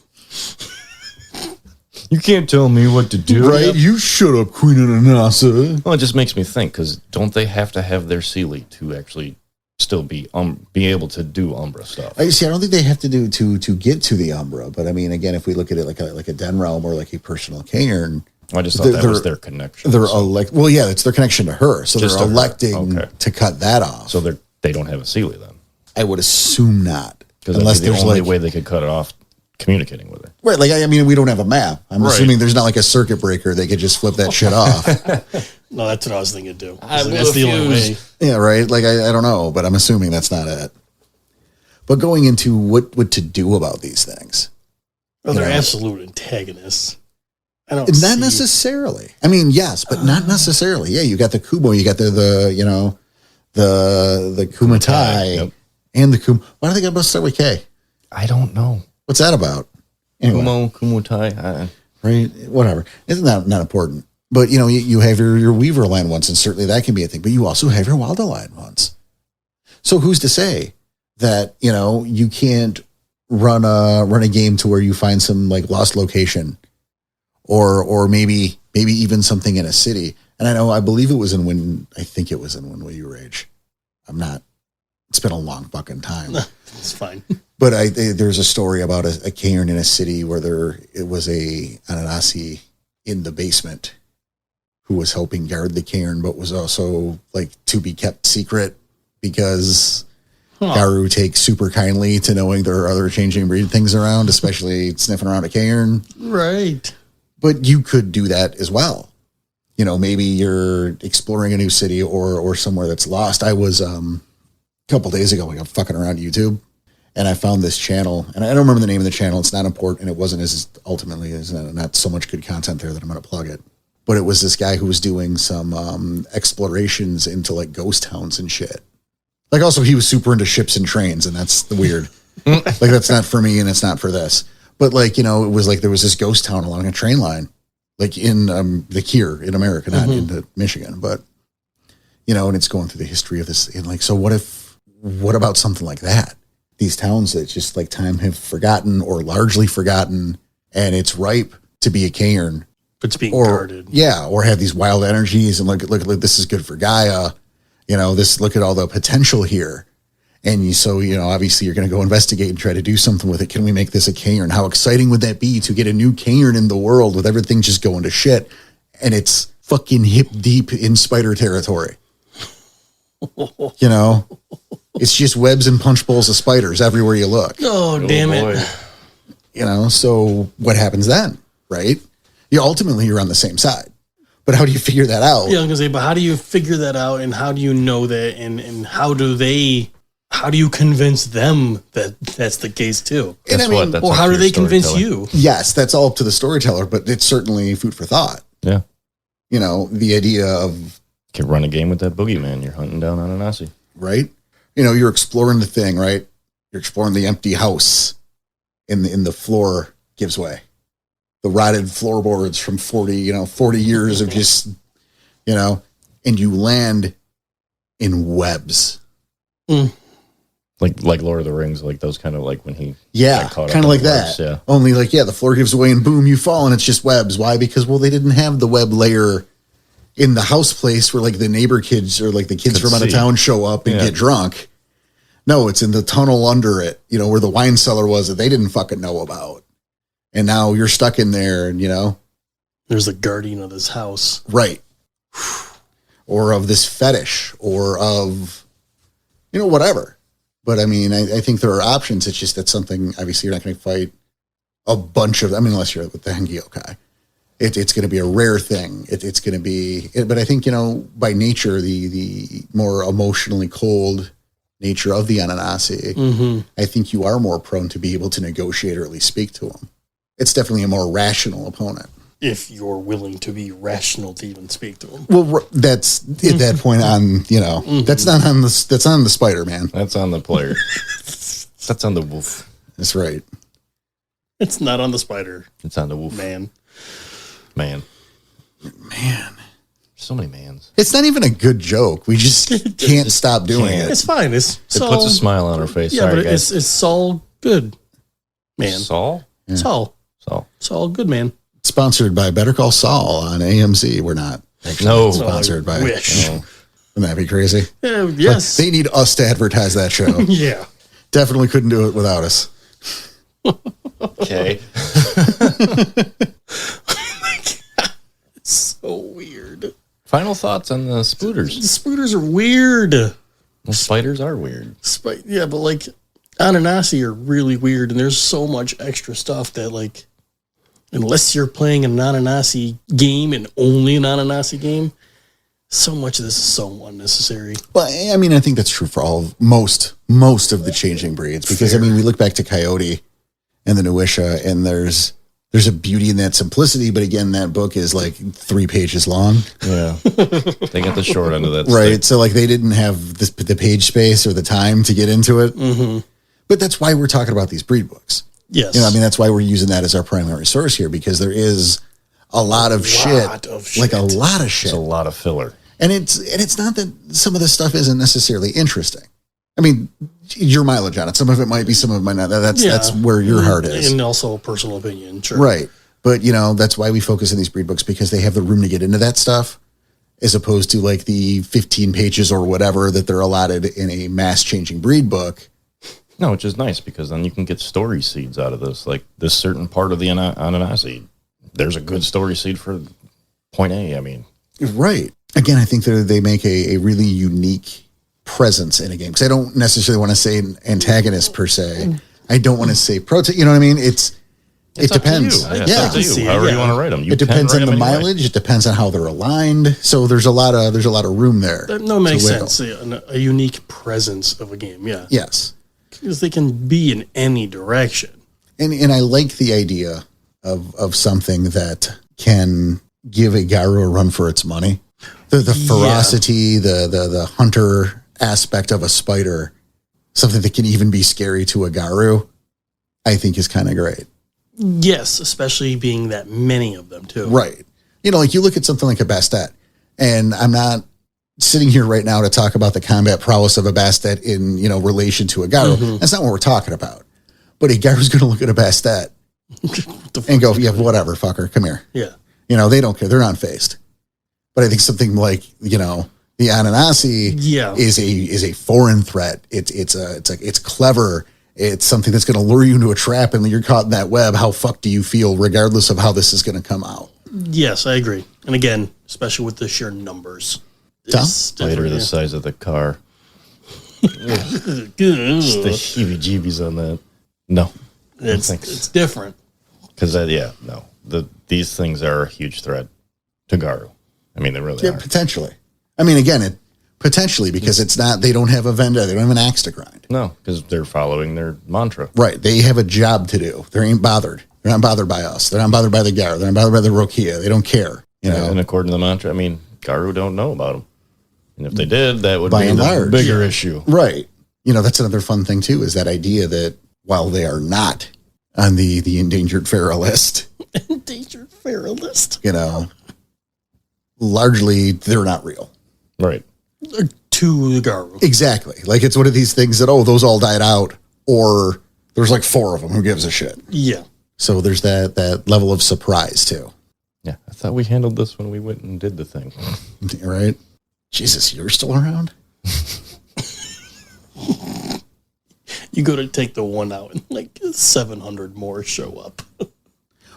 You can't tell me what to do. Right? Yep. You shut up, Queen Ananasi. Well, it just makes me think, because don't they have to have their Sealy to actually still be able to do Umbra stuff? I don't think they have to do to get to the Umbra. But I mean, again, if we look at it like a Den Realm or like a personal cairn, I just thought that was their connection. They're it's their connection to her. So just they're electing to cut that off. So they don't have a Sealy then? I would assume not. Unless there's the only way they could cut it off communicating with her. Right. Like, I mean, we don't have a map. I'm assuming there's not like a circuit breaker. They could just flip that shit off. No, that's what I was thinking too. That's the only way. Yeah, right. Like, I don't know, but I'm assuming that's not it. But going into what to do about these things. Well, they're absolute antagonists. Not necessarily. I mean, yes, but not necessarily. Yeah, you got the Kumo, you got the Kumatai, and the Kum. Why do they got to start with K? I don't know. What's that about? Anyway. Kumatai. Right, whatever. Isn't that not important? But, you have your Weaver line once, and certainly that can be a thing. But you also have your Wilder line once. So who's to say that, you can't run a game to where you find some, like, lost location or maybe even something in a city. And I believe it was in When Will You Rage? It's been a long fucking time. It's fine. But there's a story about a cairn in a city where it was a Ananasi in the basement who was helping guard the cairn, but was also like to be kept secret because Garu takes super kindly to knowing there are other changing breed things around, especially sniffing around a cairn. Right. But you could do that as well. Maybe you're exploring a new city or somewhere that's lost. I was a couple days ago, I'm fucking around YouTube. And I found this channel, and I don't remember the name of the channel. It's not important, and it wasn't as not so much good content there that I'm going to plug it. But it was this guy who was doing some explorations into like ghost towns and shit. Like also he was super into ships and trains, and that's the weird. Like that's not for me, and it's not for this. But like it was like there was this ghost town along a train line, like in here in America, not into Michigan, but and it's going through the history of this. And like, so what about something like that? These towns that just like time have forgotten or largely forgotten, and it's ripe to be a cairn. It's being guarded. Yeah, or have these wild energies and look, this is good for Gaia. Look at all the potential here. And obviously you're going to go investigate and try to do something with it. Can we make this a cairn? How exciting would that be to get a new cairn in the world with everything just going to shit? And it's fucking hip deep in spider territory. It's just webs and punch bowls of spiders everywhere you look. Oh, damn it. So what happens then, right? Ultimately you're on the same side. But how do you figure that out? Yeah, I was going to say, but how do you figure that out, and how do you know that, and how do you convince them that that's the case too? Or how do they convince you? Yes, that's all up to the storyteller, but it's certainly food for thought. Yeah. The idea of... You can run a game with that boogeyman. You're hunting down Ananasi. Right? You're exploring the thing, right? You're exploring the empty house, and the floor gives way. The rotted floorboards from 40 years of just, and you land in webs. And Like Lord of the Rings, like those kind of like when he Yeah, got caught up kind in of like the that. webs, yeah. Only like, the floor gives away and boom, you fall and it's just webs. Why? Because, well, they didn't have the web layer in the house place where like the neighbor kids or like the kids Could from out of see. town show up and get drunk. No, it's in the tunnel under it, where the wine cellar was that they didn't fucking know about. And now you're stuck in there and, There's a guardian of this house. right. Or of this fetish or of, whatever. But I mean, I think there are options. It's just that's something, obviously, you're not going to fight a bunch of, unless you're with the Hengyokai. It's going to be a rare thing. It's going to be, but I think, by nature, the more emotionally cold nature of the Ananasi, I think you are more prone to be able to negotiate or at least speak to them. It's definitely a more rational opponent. If you're willing to be rational to even speak to him. Well, that's at that point on, that's not on that's on the spider, man. That's on the player. That's on the wolf. That's right. It's not on the spider. It's on the wolf. Man. So many mans. It's not even a good joke. We just can't stop doing it. It's fine. It Puts a smile on her face. Yeah, Sorry, but guys. it's all good, man. Saul? It's all good, man. Sponsored by Better Call Saul on AMC. We're not actually No. sponsored by. Wish. No. Wouldn't that be crazy? Yes. They need us to advertise that show. Yeah. Definitely couldn't do it without us. Okay. So weird. Final thoughts on the The spooters. spooters are weird. Well, spiders are weird. Yeah, but like Ananasi are really weird, and there's so much extra stuff that like, unless you're playing an Ananasi game and only an Ananasi game, so much of this is so unnecessary. Well, I mean, I think that's true for most of the changing breeds because Fair. I mean, we look back to Coyote and the Nuisha, and there's a beauty in that simplicity. But again, that book is like 3 pages long. Yeah. They got the short end of that Right. stick. So like they didn't have the page space or the time to get into it. Mm-hmm. But that's why we're talking about these breed books. Yes. I mean, that's why we're using that as our primary source here because there is a lot of shit. Like a lot of shit. It's a lot of filler. And it's not that some of this stuff isn't necessarily interesting. I mean, your mileage on it. Some of it might be, some of it might not. That's where your heart is. And also personal opinion. Sure. Right. But, that's why we focus on these breed books because they have the room to get into that stuff as opposed to like the 15 pages or whatever that they're allotted in a mass changing breed book. No, which is nice because then you can get story seeds out of this. Like this certain part of the Ananasi, there's a good story seed for point A. I mean, Right. Again, I think that they make a really unique presence in a game because I don't necessarily want to say an antagonist per se. I don't want to say you know what I mean? It it's up to depends. you. It's up to you. However you want to write them. You It depends can on write the 'em anyway. mileage. It depends on how they're aligned. So there's a lot of room there. No, makes to wiggle. sense. A unique presence of a game. Yeah. Yes. Because they can be in any direction. And I like the idea of something that can give a Garu a run for its money. The ferocity, the hunter aspect of a spider, something that can even be scary to a Garu, I think is kind of great. Yes, especially being that many of them too. Right. Like you look at something like a Bastet, and I'm not sitting here right now to talk about the combat prowess of a Bastet in, relation to a Garu. Mm-hmm. That's not what we're talking about. But a Garu's going to look at a Bastet and go, yeah, whatever, fucker, come here. Yeah. They don't care. They're not phased. But I think something like, the Ananasi is a foreign threat. It's clever. It's something that's going to lure you into a trap and you're caught in that web. How fucked do you feel regardless of how this is going to come out? Yes, I agree. And again, especially with the sheer numbers. Tom? Spider the size of the car. Just the heebie-jeebies on that. No. It's different. Because, these things are a huge threat to Garu. I mean, they really are. Potentially. I mean, again, potentially because it's not, they don't have a vendetta. They don't have an axe to grind. No, because they're following their mantra. Right. They have a job to do. They ain't bothered. They're not bothered by us. They're not bothered by the Garu. They're not bothered by the Rokia. They don't care. And according to the mantra, I mean, Garu don't know about them. And if they did, that would By be and the large, bigger issue. Right. That's another fun thing too, is that idea that while they are not on the endangered Fera list, Endangered Fera list. largely they're not real. Right. to the Garu. Exactly. Like it's one of these things that, oh, those all died out, or there's like 4 of them. Who gives a shit? Yeah. So there's that level of surprise too. Yeah, I thought we handled this when we went and did the thing. Right? Jesus, you're still around? You go to take the one out and like 700 more show up.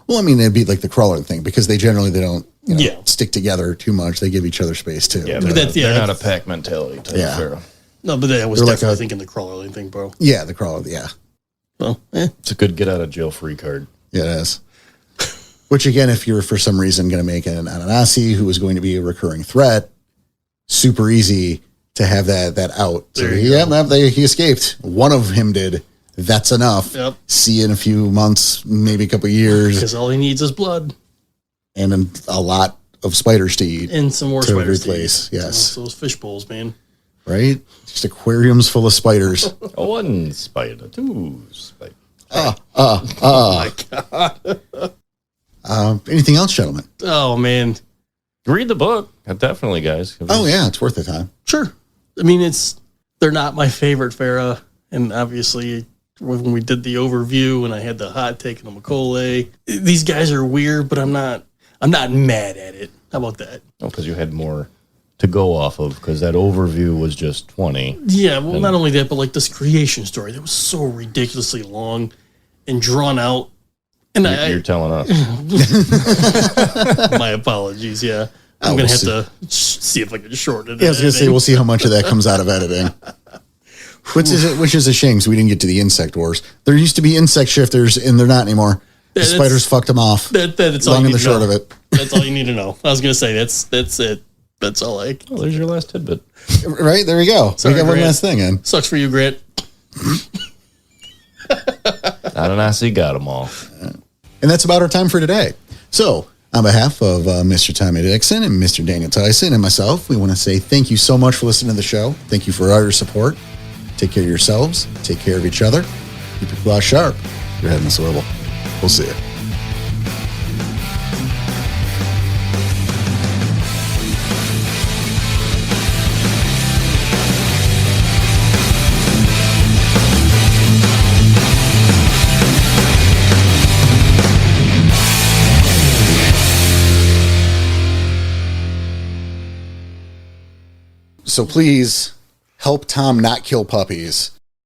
Well, I mean, it'd be like the crawler thing because they don't Yeah. stick together too much. They give each other space too. Yeah, But they're not a pack mentality type Yeah. Fera. No, but that was They're like definitely a- thinking the crawler thing, bro. Yeah, the crawler. Yeah. Well, It's a good get out of jail free card. Yeah, it is. Which again, if you're for some reason going to make an Ananasi who is going to be a recurring threat, super easy to have that out. So There you he escaped. One of him did. That's enough. Yep. See you in a few months, maybe a couple of years, because all he needs is blood and a lot of spiders to eat. and some more To spiders. replace, to eat. yes. Those fish bowls, man. Right? Just aquariums full of spiders. One spider, 2 spider. Oh my god. Anything else, gentlemen? Oh man. Read the book. Definitely, guys. Oh yeah, it's worth the time. Sure. I mean, they're not my favorite Fera, and obviously when we did the overview and I had the hot take on the Makole, these guys are weird, but I'm not mad at it. How about that? Oh, because you had more to go off of because that overview was just 20. Yeah, well, not only that, but like this creation story that was so ridiculously long and drawn out. And You're telling us. my apologies. Yeah, I'm gonna have to see if I can shorten it. Yeah, I was gonna say we'll see how much of that comes out of editing. Which is a shame because we didn't get to the insect wars. There used to be insect shifters, and they're not anymore. The spiders fucked them off. That's all long you and need the to short know. of it. That's all you need to know. I was gonna say that's it. That's all I. Oh, there's your last tidbit. Right there we go. Sorry, we got one Grant. last thing in. Sucks for you, Grant. Ananasi got them all. And that's about our time for today. So, on behalf of Mr. Tommy Dixon and Mr. Daniel Tyson and myself, we want to say thank you so much for listening to the show. Thank you for all your support. Take care of yourselves. Take care of each other. Keep your claws sharp. Your head in the swivel. We'll see you. So please help Tom not kill puppies